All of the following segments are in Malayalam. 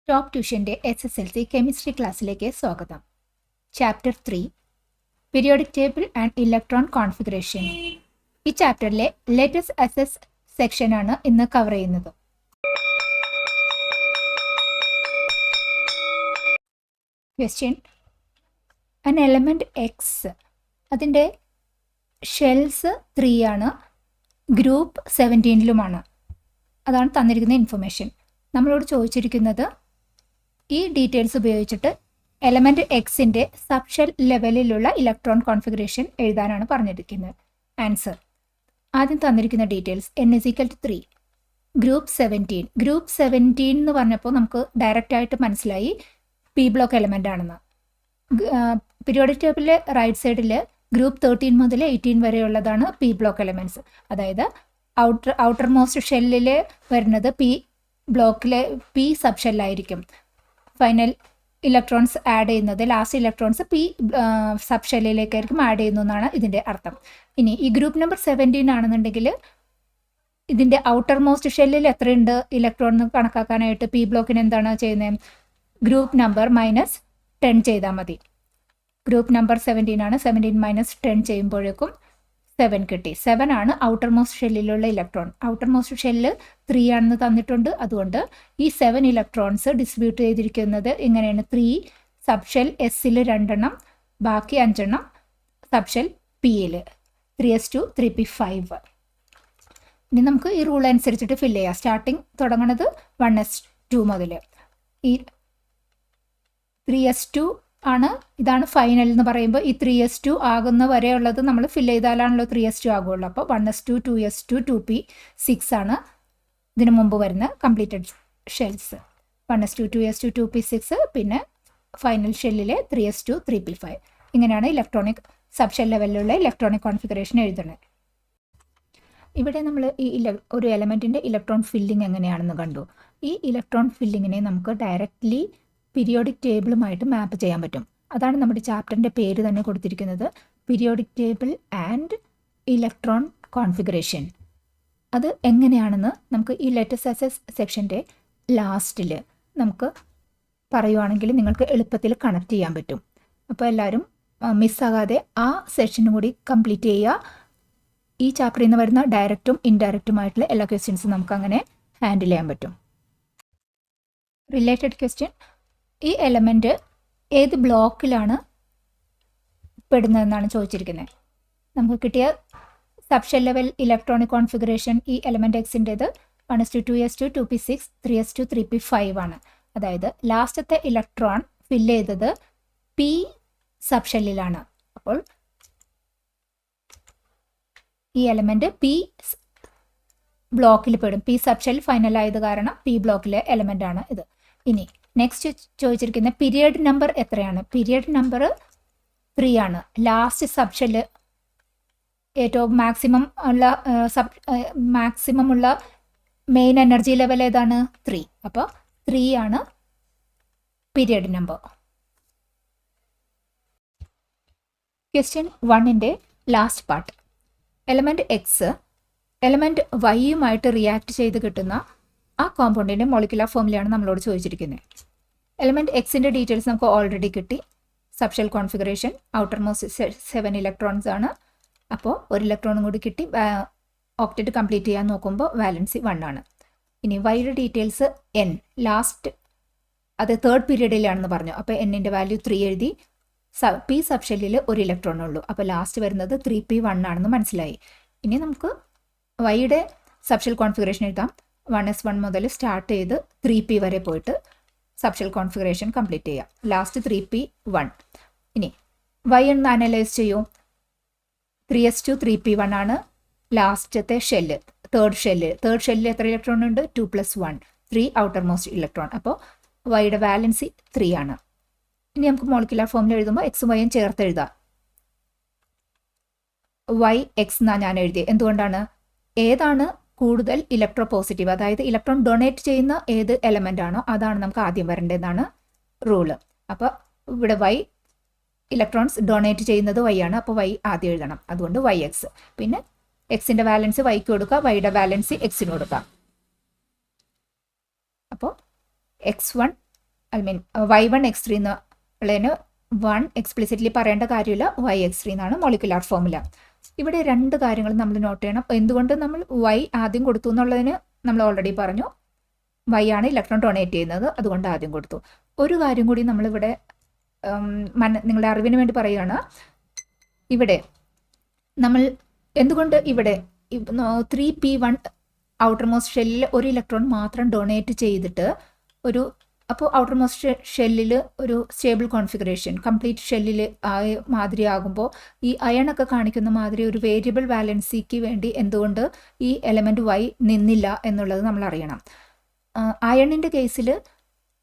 ടോപ്പ് ട്യൂഷൻ്റെ SSLC കെമിസ്ട്രി ക്ലാസ്സിലേക്ക് സ്വാഗതം. Chapter 3 periodic table and electron configuration. ഈ ചാപ്റ്ററിലെ ലെറ്റസ് അസസ് സെക്ഷനാണ് ഇന്ന് കവർ ചെയ്യുന്നത്. ക്വസ്റ്റ്യൻ: an element X, അതിൻ്റെ ഷെൽസ് 3 ആണ്, ഗ്രൂപ്പ് 17ലുമാണ്. അതാണ് തന്നിരിക്കുന്ന ഇൻഫർമേഷൻ. നമ്മളോട് ചോദിച്ചിരിക്കുന്നത് ഈ ഡീറ്റെയിൽസ് ഉപയോഗിച്ചിട്ട് എലമെൻറ്റ് എക്സിൻ്റെ സബ്ഷെൽ ലെവലിലുള്ള ഇലക്ട്രോൺ കോൺഫിഗറേഷൻ എഴുതാനാണ് പറഞ്ഞിരിക്കുന്നത്. ആൻസർ: ആദ്യം തന്നിരിക്കുന്ന ഡീറ്റെയിൽസ് n=3, ഗ്രൂപ്പ് 17. ഗ്രൂപ്പ് 17 എന്ന് പറഞ്ഞപ്പോൾ നമുക്ക് ഡയറക്റ്റായിട്ട് മനസ്സിലായി പി ബ്ലോക്ക് എലമെൻ്റ് ആണെന്ന്. പീരിയോഡിക് ടേബിളിലെ റൈറ്റ് സൈഡിൽ ഗ്രൂപ്പ് 13 മുതൽ 18 വരെയുള്ളതാണ് പി ബ്ലോക്ക് എലമെൻറ്റ്സ്. അതായത് ഔട്ടർ മോസ്റ്റ് ഷെല്ലിൽ വരുന്നത് പി ബ്ലോക്കിലെ പി സബ് ഷെല്ലായിരിക്കും. ഫൈനൽ ഇലക്ട്രോൺസ് ആഡ് ചെയ്യുന്നത്, ലാസ്റ്റ് ഇലക്ട്രോൺസ് പി സബ് ഷെല്ലിലേക്കായിരിക്കും ആഡ് ചെയ്യുന്നു എന്നാണ് ഇതിൻ്റെ അർത്ഥം. ഇനി ഈ ഗ്രൂപ്പ് നമ്പർ 17 ആണെന്നുണ്ടെങ്കിൽ ഇതിൻ്റെ ഔട്ടർ മോസ്റ്റ് ഷെല്ലിൽ എത്രയുണ്ട് ഇലക്ട്രോൺ എന്ന് കണക്കാക്കാനായിട്ട് പി ബ്ലോക്കിന് എന്താണ് ചെയ്യുന്നത്? ഗ്രൂപ്പ് നമ്പർ -10 ചെയ്താൽ മതി. ഗ്രൂപ്പ് നമ്പർ 17 ആണ്, 17 - 10 ചെയ്യുമ്പോഴേക്കും 7 കിട്ടി. 7 ആണ് ഔട്ടർ മോസ്റ്റ് ഷെല്ലിലുള്ള ഇലക്ട്രോൺ. ഔട്ടർ മോസ്റ്റ് ഷെല്ല് 3 ആണെന്ന് തന്നിട്ടുണ്ട്. അതുകൊണ്ട് ഈ 7 ഇലക്ട്രോൺസ് ഡിസ്ട്രിബ്യൂട്ട് ചെയ്തിരിക്കുന്നത് ഇങ്ങനെയാണ്: 3 സബ് ഷെൽ എസ്സിൽ 2 ബാക്കി 5 സബ് ഷെൽ പിയിൽ, 3s2 3p5. ഇനി നമുക്ക് ഈ റൂൾ അനുസരിച്ചിട്ട് ഫില്ല് ചെയ്യാം. സ്റ്റാർട്ടിങ് തുടങ്ങുന്നത് 1s2 മുതൽ. ഈ 3s2 ആണ്, ഇതാണ് ഫൈനൽ എന്ന് പറയുമ്പോൾ ഈ 3s2 ആകുന്ന വരെയുള്ളത് നമ്മൾ ഫില്ല് ചെയ്താലാണല്ലോ 3s2 ആകുള്ളൂ. അപ്പോൾ 1s2 2s2 2p6 ആണ് ഇതിനു മുമ്പ് വരുന്ന completed shells. 1s2 2s2 2p6, പിന്നെ ഫൈനൽ ഷെല്ലിലെ 3s2 3p5. ഇങ്ങനെയാണ് ഇലക്ട്രോണിക് സബ് ഷെൽ ലെവലിലുള്ള ഇലക്ട്രോണിക് കോൺഫിഗറേഷൻ എഴുതുന്നത്. ഇവിടെ നമ്മൾ ഈ ഒരു എലമെൻറ്റിൻ്റെ ഇലക്ട്രോൺ ഫില്ലിംഗ് എങ്ങനെയാണെന്ന് കണ്ടു. ഈ ഇലക്ട്രോൺ ഫില്ലിങ്ങിനെ നമുക്ക് ഡയറക്റ്റ്ലി പീരിയോഡിക് ടേബിളുമായിട്ട് മാപ്പ് ചെയ്യാൻ പറ്റും. അതാണ് നമ്മുടെ ചാപ്റ്ററിൻ്റെ പേര് തന്നെ കൊടുത്തിരിക്കുന്നത്, periodic table and electron configuration. അത് എങ്ങനെയാണെന്ന് നമുക്ക് ഈ ലെറ്റസ് അസസ് സെക്ഷൻ്റെ ലാസ്റ്റിൽ നമുക്ക് പറയുവാണെങ്കിൽ നിങ്ങൾക്ക് എളുപ്പത്തിൽ കണക്ട് ചെയ്യാൻ പറ്റും. അപ്പോൾ എല്ലാവരും മിസ്സാകാതെ ആ സെഷനും കൂടി കംപ്ലീറ്റ് ചെയ്യുക. ഈ ചാപ്റ്ററിൽ നിന്ന് വരുന്ന ഡയറക്റ്റും ഇൻഡയറക്റ്റുമായിട്ടുള്ള എല്ലാ ക്വസ്റ്റ്യൻസും നമുക്കങ്ങനെ ഹാൻഡിൽ ചെയ്യാൻ പറ്റും. റിലേറ്റഡ് ക്വസ്റ്റ്യൻ: ഈ എലമെൻറ്റ് ഏത് ബ്ലോക്കിലാണ് പെടുന്നതെന്നാണ് ചോദിച്ചിരിക്കുന്നത്. നമുക്ക് കിട്ടിയ സബ്ഷെൽ ലെവൽ ഇലക്ട്രോണിക് കോൺഫിഗറേഷൻ ഈ എലമെൻറ്റ് എക്സിൻ്റേത് 1s2 2s2 2p6 3s2 3p5 ആണ്. അതായത് ലാസ്റ്റത്തെ ഇലക്ട്രോൺ ഫില്ല് ചെയ്തത് പി സബ്ഷെല്ലിലാണ്. അപ്പോൾ ഈ എലമെൻറ്റ് പി ബ്ലോക്കിൽ പെടും. പി സബ്ഷെൽ ഫൈനൽ ആയത് കാരണം പി ബ്ലോക്കിലെ എലമെൻ്റ് ആണ് ഇത്. ഇനി നെക്സ്റ്റ് ചോദിച്ചിരിക്കുന്ന പീരിയഡ് നമ്പർ എത്രയാണ്? പീരിയഡ് നമ്പർ 3 ആണ്. ലാസ്റ്റ് സബ്ഷെല്ല് ഏറ്റവും മാക്സിമം ഉള്ള മെയിൻ എനർജി ലെവൽ ഏതാണ്? 3. അപ്പോൾ 3 ആണ് പീരിയഡ് നമ്പർ. ക്വസ്റ്റ്യൻ 1ൻ്റെ last part: element X element വൈയുമായിട്ട് റിയാക്ട് ചെയ്ത് കിട്ടുന്ന ആ കോമ്പൗണ്ടിൻ്റെ മോളിക്കുലർ ഫോർമുലയാണ് നമ്മളോട് ചോദിച്ചിരിക്കുന്നത്. എലമെൻറ്റ് എക്സിൻ്റെ ഡീറ്റെയിൽസ് നമുക്ക് ഓൾറെഡി കിട്ടി. Subshell configuration, outer most 7 electrons ആണ്. അപ്പോൾ ഒരു ഇലക്ട്രോണും കൂടി കിട്ടി. ഓക്റ്ററ്റ് കംപ്ലീറ്റ് ചെയ്യാൻ നോക്കുമ്പോൾ വാലൻസി 1 ആണ്. ഇനി വൈയുടെ ഡീറ്റെയിൽസ് n, ലാസ്റ്റ് അത് 3rd പീരീഡിലാണെന്ന് പറഞ്ഞു. അപ്പോൾ എന്നിൻ്റെ വാല്യൂ 3 എഴുതി. പി സബ്ഷെല്ലിൽ ഒരു ഇലക്ട്രോൺ ഉള്ളൂ. അപ്പോൾ ലാസ്റ്റ് വരുന്നത് 3p1 ആണെന്ന് മനസ്സിലായി. ഇനി നമുക്ക് വൈയുടെ സബ്ഷെൽ കോൺഫിഗറേഷൻ എഴുതാം. 1s1 മുതൽ സ്റ്റാർട്ട് ചെയ്ത് 3p വരെ പോയിട്ട് സബ്ഷെൽ കോൺഫിഗറേഷൻ കംപ്ലീറ്റ് ചെയ്യാം. Last 3p1. ഇനി വൈ ഒന്ന് അനലൈസ് ചെയ്യൂ. 3s2 3p1 ആണ് ലാസ്റ്റത്തെ ഷെല്ല്, തേർഡ് ഷെല്ലിൽ എത്ര ഇലക്ട്രോൺ ഉണ്ട്? 2 + 1 3 ഔട്ടർ മോസ്റ്റ് ഇലക്ട്രോൺ. അപ്പോൾ വൈയുടെ വാലൻസി 3 ആണ്. ഇനി നമുക്ക് മോളിക്കുലർ ഫോമിൽ എഴുതുമ്പോൾ എക്സും വൈയും ചേർത്ത് എഴുതാം. വൈ എക്സ് എന്നാണ് ഞാൻ എഴുതിയത്. എന്തുകൊണ്ടാണ്? ഏതാണ് കൂടുതൽ ഇലക്ട്രോ പോസിറ്റീവ്, അതായത് ഇലക്ട്രോൺ ഡൊണേറ്റ് ചെയ്യുന്ന ഏത് എലമെൻ്റ് ആണോ അതാണ് നമുക്ക് ആദ്യം വരേണ്ടതെന്നാണ് റൂള്. അപ്പോൾ ഇവിടെ വൈ ഇലക്ട്രോൺസ് ഡൊണേറ്റ് ചെയ്യുന്നത് വൈ ആണ്. അപ്പോൾ വൈ ആദ്യം എഴുതണം. അതുകൊണ്ട് വൈ എക്സ്. പിന്നെ എക്സിൻ്റെ ബാലൻസ് വൈക്ക് കൊടുക്കുക, വൈയുടെ ബാലൻസ് എക്സിന് കൊടുക്കുക. അപ്പോൾ x1 മീൻ y1x3 എന്നുള്ളതിന് 1 എക്സ്പ്ലിസിറ്റ്ലി പറയേണ്ട കാര്യമില്ല, yx3 എന്നാണ് മോളിക്കുലാർ ഫോർമുല. ഇവിടെ രണ്ട് കാര്യങ്ങൾ നമ്മൾ നോട്ട് ചെയ്യണം. എന്തുകൊണ്ട് നമ്മൾ y ആദ്യം കൊടുത്തു എന്നുള്ളതിന് നമ്മൾ ഓൾറെഡി പറഞ്ഞു. y ആണ് ഇലക്ട്രോൺ ഡൊണേറ്റ് ചെയ്യുന്നത്, അതുകൊണ്ട് ആദ്യം കൊടുത്തു. ഒരു കാര്യം കൂടി നമ്മളിവിടെ നിങ്ങളുടെ അറിവിന് വേണ്ടി പറയുകയാണ്. ഇവിടെ നമ്മൾ എന്തുകൊണ്ട് ഇവിടെ 3p1 ഔട്ടർ മോസ്റ്റ് ഷെല്ലിൽ ഒരു ഇലക്ട്രോൺ മാത്രം ഡൊണേറ്റ് ചെയ്തിട്ട് അപ്പോൾ ഔട്ടർ മോസ്റ്റ് ഷെല്ലിൽ ഒരു സ്റ്റേബിൾ കോൺഫിഗറേഷൻ കംപ്ലീറ്റ് ഷെല്ലിൽ ആയ മാതിരി ആകുമ്പോൾ ഈ അയൺ ഒക്കെ കാണിക്കുന്ന മാതിരി ഒരു വേരിയബിൾ വാലൻസിക്ക് വേണ്ടി എന്തുകൊണ്ട് ഈ എലമെൻറ്റ് y നിന്നില്ല എന്നുള്ളത് നമ്മൾ അറിയണം. അയണിൻ്റെ കേസിൽ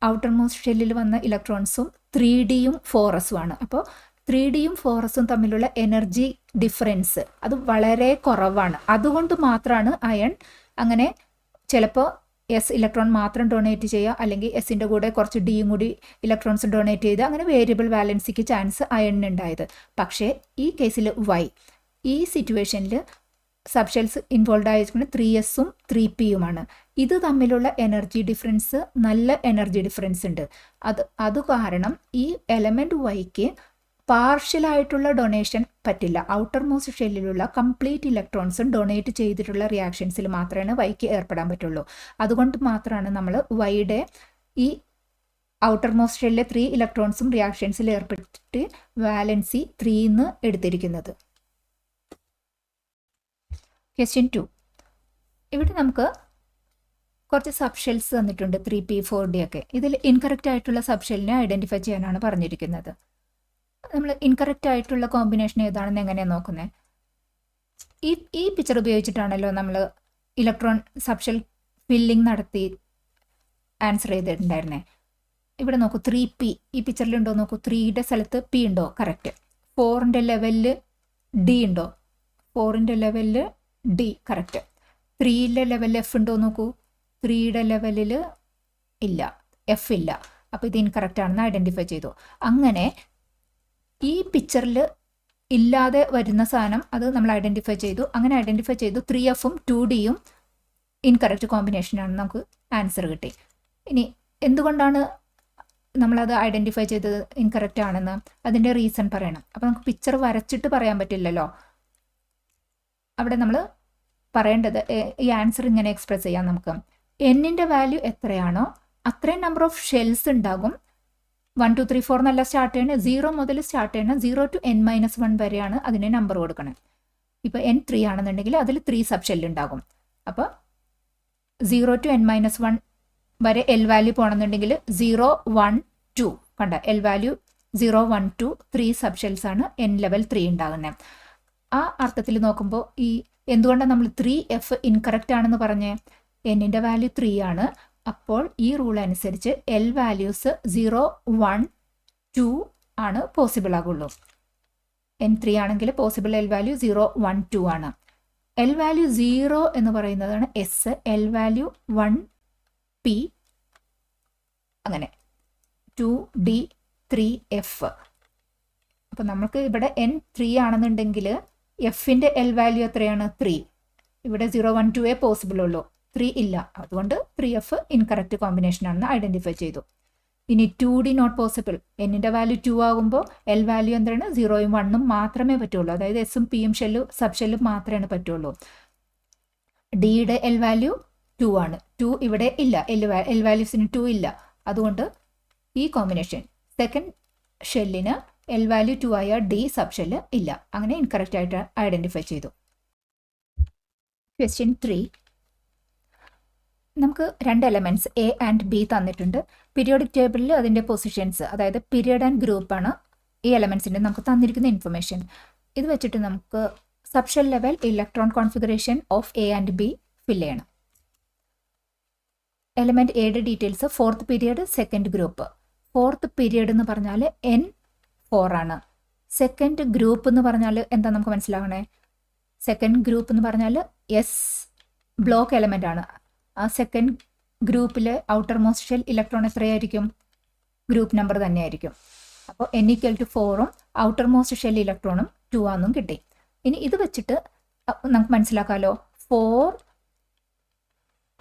ഔട്ടർ മോസ്റ്റ് ഷെല്ലിൽ വന്ന ഇലക്ട്രോൺസും 3Dയും 4s ആണ്. അപ്പോൾ 3Dയും 4sഉം തമ്മിലുള്ള എനർജി ഡിഫറൻസ് അത് വളരെ കുറവാണ്. അതുകൊണ്ട് മാത്രമാണ് അയൺ അങ്ങനെ ചിലപ്പോൾ എസ് ഇലക്ട്രോൺ മാത്രം ഡൊണേറ്റ് ചെയ്യുക, അല്ലെങ്കിൽ എസിൻ്റെ കൂടെ കുറച്ച് ഡിയും കൂടി ഇലക്ട്രോൺസ് ഡൊണേറ്റ് ചെയ്ത് അങ്ങനെ വേരിയബിൾ വാലൻസിക്ക് ചാൻസ് അയണിനുണ്ടായത്. പക്ഷേ ഈ കേസിൽ y ഈ സിറ്റുവേഷനിൽ സബ്ഷെൽസ് ഇൻവോൾവ് ആയിരിക്കുന്നത് 3sഉം 3pയുമാണ്. ഇത് തമ്മിലുള്ള എനർജി ഡിഫറൻസ് നല്ല എനർജി ഡിഫറൻസ് ഉണ്ട്. അത് കാരണം ഈ എലമെൻറ്റ് വൈക്ക് പാർഷ്യലായിട്ടുള്ള ഡൊണേഷൻ പറ്റില്ല. ഔട്ടർ മോസ്റ്റ് ഷെല്ലിലുള്ള കംപ്ലീറ്റ് ഇലക്ട്രോൺസും ഡൊണേറ്റ് ചെയ്തിട്ടുള്ള റിയാക്ഷൻസിൽ മാത്രമേ വൈക്ക് ഏർപ്പെടാൻ പറ്റുള്ളൂ. അതുകൊണ്ട് മാത്രമാണ് നമ്മൾ വൈയുടെ ഈ ഔട്ടർ മോസ്റ്റ് ഷെല്ലിലെ 3 ഇലക്ട്രോൺസും റിയാക്ഷൻസിൽ ഏർപ്പെട്ടിട്ട് വാലൻസി 3 എന്ന് എടുത്തിരിക്കുന്നത്. ക്വസ്റ്റ്യൻ 2. ഇവിടെ നമുക്ക് കുറച്ച് സബ്ഷെൽസ് തന്നിട്ടുണ്ട് 3p 4d ഒക്കെ. ഇതിൽ ഇൻകറക്റ്റ് ആയിട്ടുള്ള സബ്ഷെല്ലിനെ ഐഡൻറ്റിഫൈ ചെയ്യാനാണ് പറഞ്ഞിരിക്കുന്നത്. നമ്മൾ ഇൻകറക്റ്റ് ആയിട്ടുള്ള കോമ്പിനേഷൻ ഏതാണെന്ന് എങ്ങനെയാണ് നോക്കുന്നത്? ഈ പിക്ചർ ഉപയോഗിച്ചിട്ടാണല്ലോ നമ്മൾ ഇലക്ട്രോൺ സബ്ഷെൽ ഫില്ലിംഗ് നടത്തി ആൻസർ ചെയ്തിട്ടുണ്ടായിരുന്നേ. ഇവിടെ നോക്കൂ 3p ഈ പിക്ചറിലുണ്ടോ നോക്കൂ. 3യുടെ സ്ഥലത്ത് p ഉണ്ടോ? കറക്റ്റ്. 4ൻ്റെ ലെവലിൽ d ഉണ്ടോ? 4ൻ്റെ ലെവലിൽ d കറക്റ്റ്. 3യുടെ ലെവലിൽ f ഉണ്ടോ നോക്കൂ. 3യുടെ ലെവലിൽ ഇല്ല, f ഇല്ല. അപ്പോൾ ഇത് ഇൻകറക്റ്റ് ആണെന്ന് ഐഡൻറ്റിഫൈ ചെയ്തു. അങ്ങനെ ഈ പിക്ചറിൽ ഇല്ലാതെ വരുന്ന സാധനം അത് നമ്മൾ ഐഡൻറ്റിഫൈ ചെയ്തു. അങ്ങനെ ഐഡൻറ്റിഫൈ ചെയ്തു 3fഉം 2dയും ഇൻകറക്റ്റ് കോമ്പിനേഷനാണ്, നമുക്ക് ആൻസർ കിട്ടി. ഇനി എന്തുകൊണ്ടാണ് നമ്മളത് ഐഡൻറ്റിഫൈ ചെയ്തത് ഇൻകറക്റ്റ് ആണെന്ന്? അതിൻ്റെ റീസൺ പറയണം. അപ്പോൾ നമുക്ക് പിക്ചർ വരച്ചിട്ട് പറയാൻ പറ്റില്ലല്ലോ. അവിടെ നമ്മൾ പറയേണ്ടത് ഈ ആൻസർ ഇങ്ങനെ എക്സ്പ്രസ് ചെയ്യാം. നമുക്ക് എന്നിൻ്റെ വാല്യൂ എത്രയാണോ അത്രയും നമ്പർ ഓഫ് ഷെൽസ് ഉണ്ടാകും. 1 2 3 4 എന്നല്ല സ്റ്റാർട്ട് ചെയ്യണം, 0 മുതൽ സ്റ്റാർട്ട് ചെയ്യണം. 0 to n-1 വരെയാണ് അതിന് നമ്പർ കൊടുക്കണം. ഇപ്പോൾ n3 ആണെന്നുണ്ടെങ്കിൽ അതിൽ 3 സബ് ഷെല്ല് ഉണ്ടാകും. അപ്പോൾ 0 to n-1 വരെ എൽ വാല്യൂ പോകണമെന്നുണ്ടെങ്കിൽ 0 1 2 കണ്ട എൽ വാല്യൂ 0 1 2 3 സബ് ഷെൽസ് ആണ് n ലെവൽ 3 ഉണ്ടാകുന്നത്. ആ അർത്ഥത്തിൽ നോക്കുമ്പോൾ ഈ എന്തുകൊണ്ടാണ് നമ്മൾ 3f ഇൻകറക്റ്റ് ആണെന്ന് പറഞ്ഞേ? എന്നിൻ്റെ വാല്യൂ 3 ആണ്. അപ്പോൾ ഈ റൂൾ അനുസരിച്ച് എൽ വാല്യൂസ് 0 1 2 ആണ് പോസിബിൾ ആകുള്ളൂ. n3 ആണെങ്കിൽ പോസിബിൾ എൽ വാല്യൂ 0 1 2 ആണ്. എൽ വാല്യൂ 0 എന്ന് പറയുന്നതാണ് എസ്, എൽ വാല്യൂ 1 p, അങ്ങനെ 2d 3f. അപ്പോൾ നമുക്ക് ഇവിടെ n3 ആണെന്നുണ്ടെങ്കിൽ എഫിൻ്റെ എൽ വാല്യൂ എത്രയാണ്? 3. ഇവിടെ 0 1 2 പോസിബിൾ ഉള്ളൂ, 3 ഇല്ല. അതുകൊണ്ട് 3f ഇൻകറക്റ്റ് കോമ്പിനേഷൻ ആണെന്ന് ഐഡൻറ്റിഫൈ ചെയ്തു. ഇനി 2d നോട്ട് പോസിബിൾ. എന്നിൻ്റെ വാല്യൂ 2 ആകുമ്പോൾ എൽ വാല്യൂ എന്താണ്? 0ഉം 1ഉം മാത്രമേ പറ്റുള്ളൂ. അതായത് എസും പിയും ഷെല്ലും സബ് ഷെല്ലും മാത്രമേ പറ്റുള്ളൂ. ഡിയുടെ എൽ വാല്യൂ 2 ആണ്. 2 ഇവിടെ ഇല്ല, എൽ വാല്യൂസിന് 2 ഇല്ല. അതുകൊണ്ട് ഈ കോമ്പിനേഷൻ സെക്കൻഡ് ഷെല്ലിന് എൽ വാല്യൂ 2 ആയ ഡി സബ് ഷെല്ല് ഇല്ല. അങ്ങനെ ഇൻകറക്റ്റ് ആയിട്ട് ഐഡൻറ്റിഫൈ ചെയ്തു. ക്വസ്റ്റ്യൻ 3. നമുക്ക് 2 എലമെൻറ്റ്സ് എ ആൻഡ് ബി തന്നിട്ടുണ്ട്. പീരിയോഡിക് ടേബിളിൽ അതിൻ്റെ പൊസിഷൻസ്, അതായത് പീരിയഡ് ആൻഡ് ഗ്രൂപ്പാണ് ഈ എലമെൻറ്റ്സിൻ്റെ നമുക്ക് തന്നിരിക്കുന്ന ഇൻഫർമേഷൻ. ഇത് വെച്ചിട്ട് നമുക്ക് subshell level electron configuration of A and B fill ചെയ്യണം. എലമെൻറ്റ് എയുടെ details 4th period 2nd group. 4th period എന്ന് പറഞ്ഞാൽ N4 ആണ്. 2nd ഗ്രൂപ്പ് എന്ന് പറഞ്ഞാൽ എന്താ നമുക്ക് മനസ്സിലാവണേ? 2nd ഗ്രൂപ്പ് എന്ന് പറഞ്ഞാൽ എസ് ബ്ലോക്ക് എലമെൻ്റ് ആണ്. ആ 2nd ഗ്രൂപ്പിലെ ഔട്ടർ മോസ്റ്റ് ഷെൽ ഇലക്ട്രോൺ എത്രയായിരിക്കും? ഗ്രൂപ്പ് നമ്പർ തന്നെയായിരിക്കും. അപ്പോൾ n=4ഉം ഔട്ടർ മോസ്റ്റ് ഷെൽ ഇലക്ട്രോണും 2 ആണെന്നും കിട്ടി. ഇനി ഇത് വെച്ചിട്ട് നമുക്ക് മനസ്സിലാക്കാമല്ലോ 4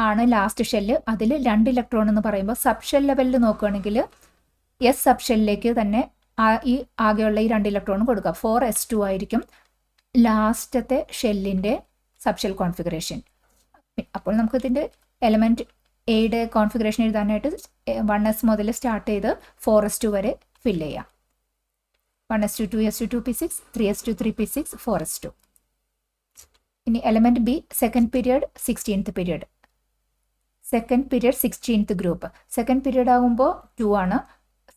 ആണ് ലാസ്റ്റ് ഷെല്ല്. അതിൽ 2 ഇലക്ട്രോൺ എന്ന് പറയുമ്പോൾ സബ് ഷെൽ ലെവലിൽ നോക്കുകയാണെങ്കിൽ എസ് സബ് ഷെല്ലിലേക്ക് തന്നെ ഈ ആകെയുള്ള ഈ 2 ഇലക്ട്രോൺ കൊടുക്കുക. 4s2 ആയിരിക്കും ലാസ്റ്റത്തെ ഷെല്ലിൻ്റെ സബ് ഷെൽ കോൺഫിഗറേഷൻ. അപ്പോൾ നമുക്ക് ഇതിൻ്റെ എലമെൻറ്റ് എയുടെ കോൺഫിഗറേഷൻ എഴുതാനായിട്ട് 1s മുതൽ സ്റ്റാർട്ട് ചെയ്ത് 4s2 വരെ ഫില്ല് ചെയ്യാം. 1s2 2s2 2p6 3s2 3p6 4s2. ഇനി element B second period 16th period. Second period 16th group. Second period ആകുമ്പോൾ 2 ആണ്.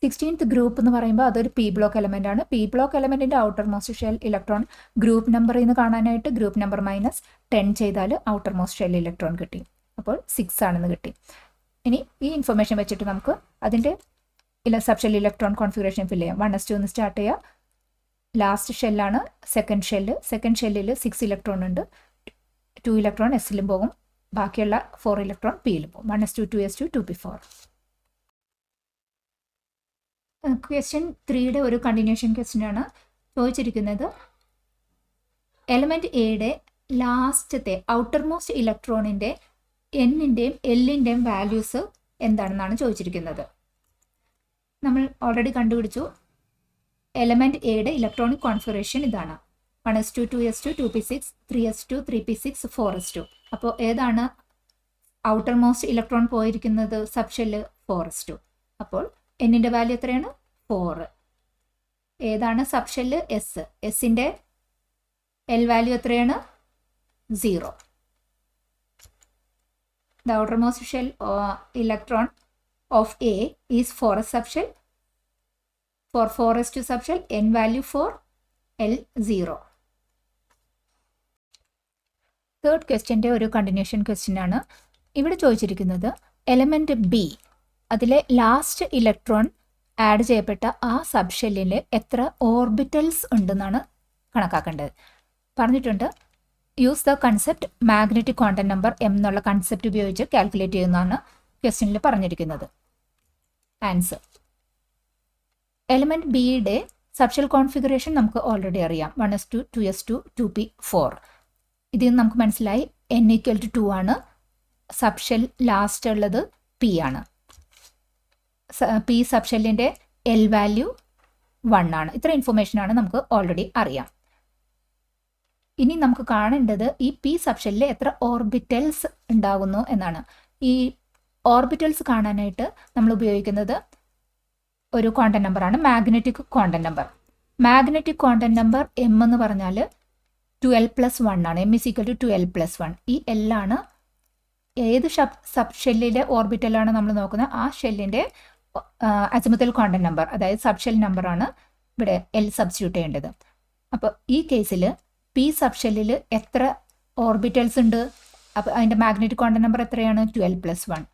16th ഗ്രൂപ്പ് എന്ന് പറയുമ്പോൾ അതൊരു പി ബ്ലോക്ക് എലമെൻ്റ് ആണ്. പി ബ്ലോക്ക് എലമെൻറ്റിൻ്റെ outermost shell electron group നമ്പറിൽ നിന്ന് കാണാനായിട്ട് ഗ്രൂപ്പ് നമ്പർ -10 ചെയ്താൽ ഔട്ടർ മോസ്റ്റ് ഷെൽ ഇലക്ട്രോൺ കിട്ടി. അപ്പോൾ 6 ആണെന്ന് കിട്ടി. ഇനി ഈ ഇൻഫർമേഷൻ വെച്ചിട്ട് നമുക്ക് അതിൻ്റെ subshell electron configuration fill ചെയ്യാം. 1s2 എന്ന് സ്റ്റാർട്ട് ചെയ്യുക. ലാസ്റ്റ് ഷെല്ലാണ് സെക്കൻഡ് ഷെല്ല്. സെക്കൻഡ് ഷെല്ലിൽ 6 ഇലക്ട്രോൺ ഉണ്ട്. 2 ഇലക്ട്രോൺ എസിലും പോകും, ബാക്കിയുള്ള 4 ഇലക്ട്രോൺ പിയിലും പോകും. 1s2 2s2 2p4. ക്വസ്റ്റ്യൻ 3യുടെ ഒരു കണ്ടിന്യൂഷൻ ക്വസ്റ്റ്യനാണ് ചോദിച്ചിരിക്കുന്നത്. എലമെൻറ്റ് എയുടെ ലാസ്റ്റത്തെ ഔട്ടർ മോസ്റ്റ് ഇലക്ട്രോണിൻ്റെ എന്നിൻ്റെയും എല്ലിൻ്റെയും വാല്യൂസ് എന്താണെന്നാണ് ചോദിച്ചിരിക്കുന്നത്. നമ്മൾ ഓൾറെഡി കണ്ടുപിടിച്ചു. എലമെൻറ്റ് എയുടെ ഇലക്ട്രോണിക് കോൺഫിഗറേഷൻ ഇതാണ്. 1s2 2s2 2p6 3s2 3p6 4s2. അപ്പോൾ ഏതാണ് ഔട്ടർ മോസ്റ്റ് ഇലക്ട്രോൺ പോയിരിക്കുന്നത്? Sub shell 4s2. അപ്പോൾ എന്നിൻ്റെ വാല്യൂ എത്രയാണ്? 4. ഏതാണ് സബ് ഷെല്ല്? എസ്. എസിൻ്റെ എൽ വാല്യൂ എത്രയാണ്? 0. The outermost shell electron of A is 4s subshell. For 4s2 subshell, n value 4, L 0. Third ക്വസ്റ്റ്യൻ്റെ ഒരു കണ്ടിന്യൂഷൻ ക്വസ്റ്റ്യൻ ആണ്. ഇവിടെ ചോദിച്ചിരിക്കുന്നത് എലമെൻറ്റ് ബി അതിലെ ലാസ്റ്റ് ഇലക്ട്രോൺ ആഡ് ചെയ്യപ്പെട്ട ആ സബ് ഷെല്ലിൽ എത്ര ഓർബിറ്റൽസ് ഉണ്ടെന്നാണ് കണക്കാക്കേണ്ടത്. പറഞ്ഞിട്ടുണ്ട് use the concept magnetic quantum number M എന്നുള്ള കൺസെപ്റ്റ് ഉപയോഗിച്ച് കാൽക്കുലേറ്റ് ചെയ്യുന്നതാണ് ക്വസ്റ്റ്യനിൽ പറഞ്ഞിരിക്കുന്നത്. ആൻസർ എലമെൻറ്റ് ബിയുടെ സബ് ഷെൽ കോൺഫിഗറേഷൻ നമുക്ക് ഓൾറെഡി അറിയാം. 1s2 2s2 2p4. ഇതിൽ നിന്ന് നമുക്ക് മനസ്സിലായി n = 2 ആണ്. സബ് ഷെൽ ലാസ്റ്റ് ഉള്ളത് പി ആണ്. പി സബ് ഷെല്ലിൻ്റെ എൽ വാല്യൂ 1 ആണ്. ഇത്ര ഇൻഫർമേഷനാണ് നമുക്ക് ഓൾറെഡി അറിയാം. ഇനി നമുക്ക് കാണേണ്ടത് ഈ പി സബ് ഷെല്ലിൽ എത്ര ഓർബിറ്റൽസ് ഉണ്ടാകുന്നു എന്നാണ്. ഈ ഓർബിറ്റൽസ് കാണാനായിട്ട് നമ്മൾ ഉപയോഗിക്കുന്നത് ഒരു ക്വാണ്ടം നമ്പറാണ്, magnetic quantum number. Magnetic quantum number M എന്ന് പറഞ്ഞാൽ 12+1 ആണ്. m = 12+1. ഈ എല്ലാണ് ഏത് സബ് ഷെല്ലിലെ ഓർബിറ്റലാണ് നമ്മൾ നോക്കുന്നത് ആ ഷെല്ലിൻ്റെ അസിമുത്തൽ ക്വാണ്ടം നമ്പർ, അതായത് സബ് ഷെൽ നമ്പറാണ് ഇവിടെ എൽ സബ്സ്റ്റിറ്റ്യൂട്ട് ചെയ്യേണ്ടത്. അപ്പോൾ ഈ കേസിൽ പി സബ് ഷെല്ലിൽ എത്ര ഓർബിറ്റൽസ് ഉണ്ട്? അപ്പോൾ അതിൻ്റെ മാഗ്നറ്റിക് ക്വാണ്ടം നമ്പർ എത്രയാണ്? 12+1.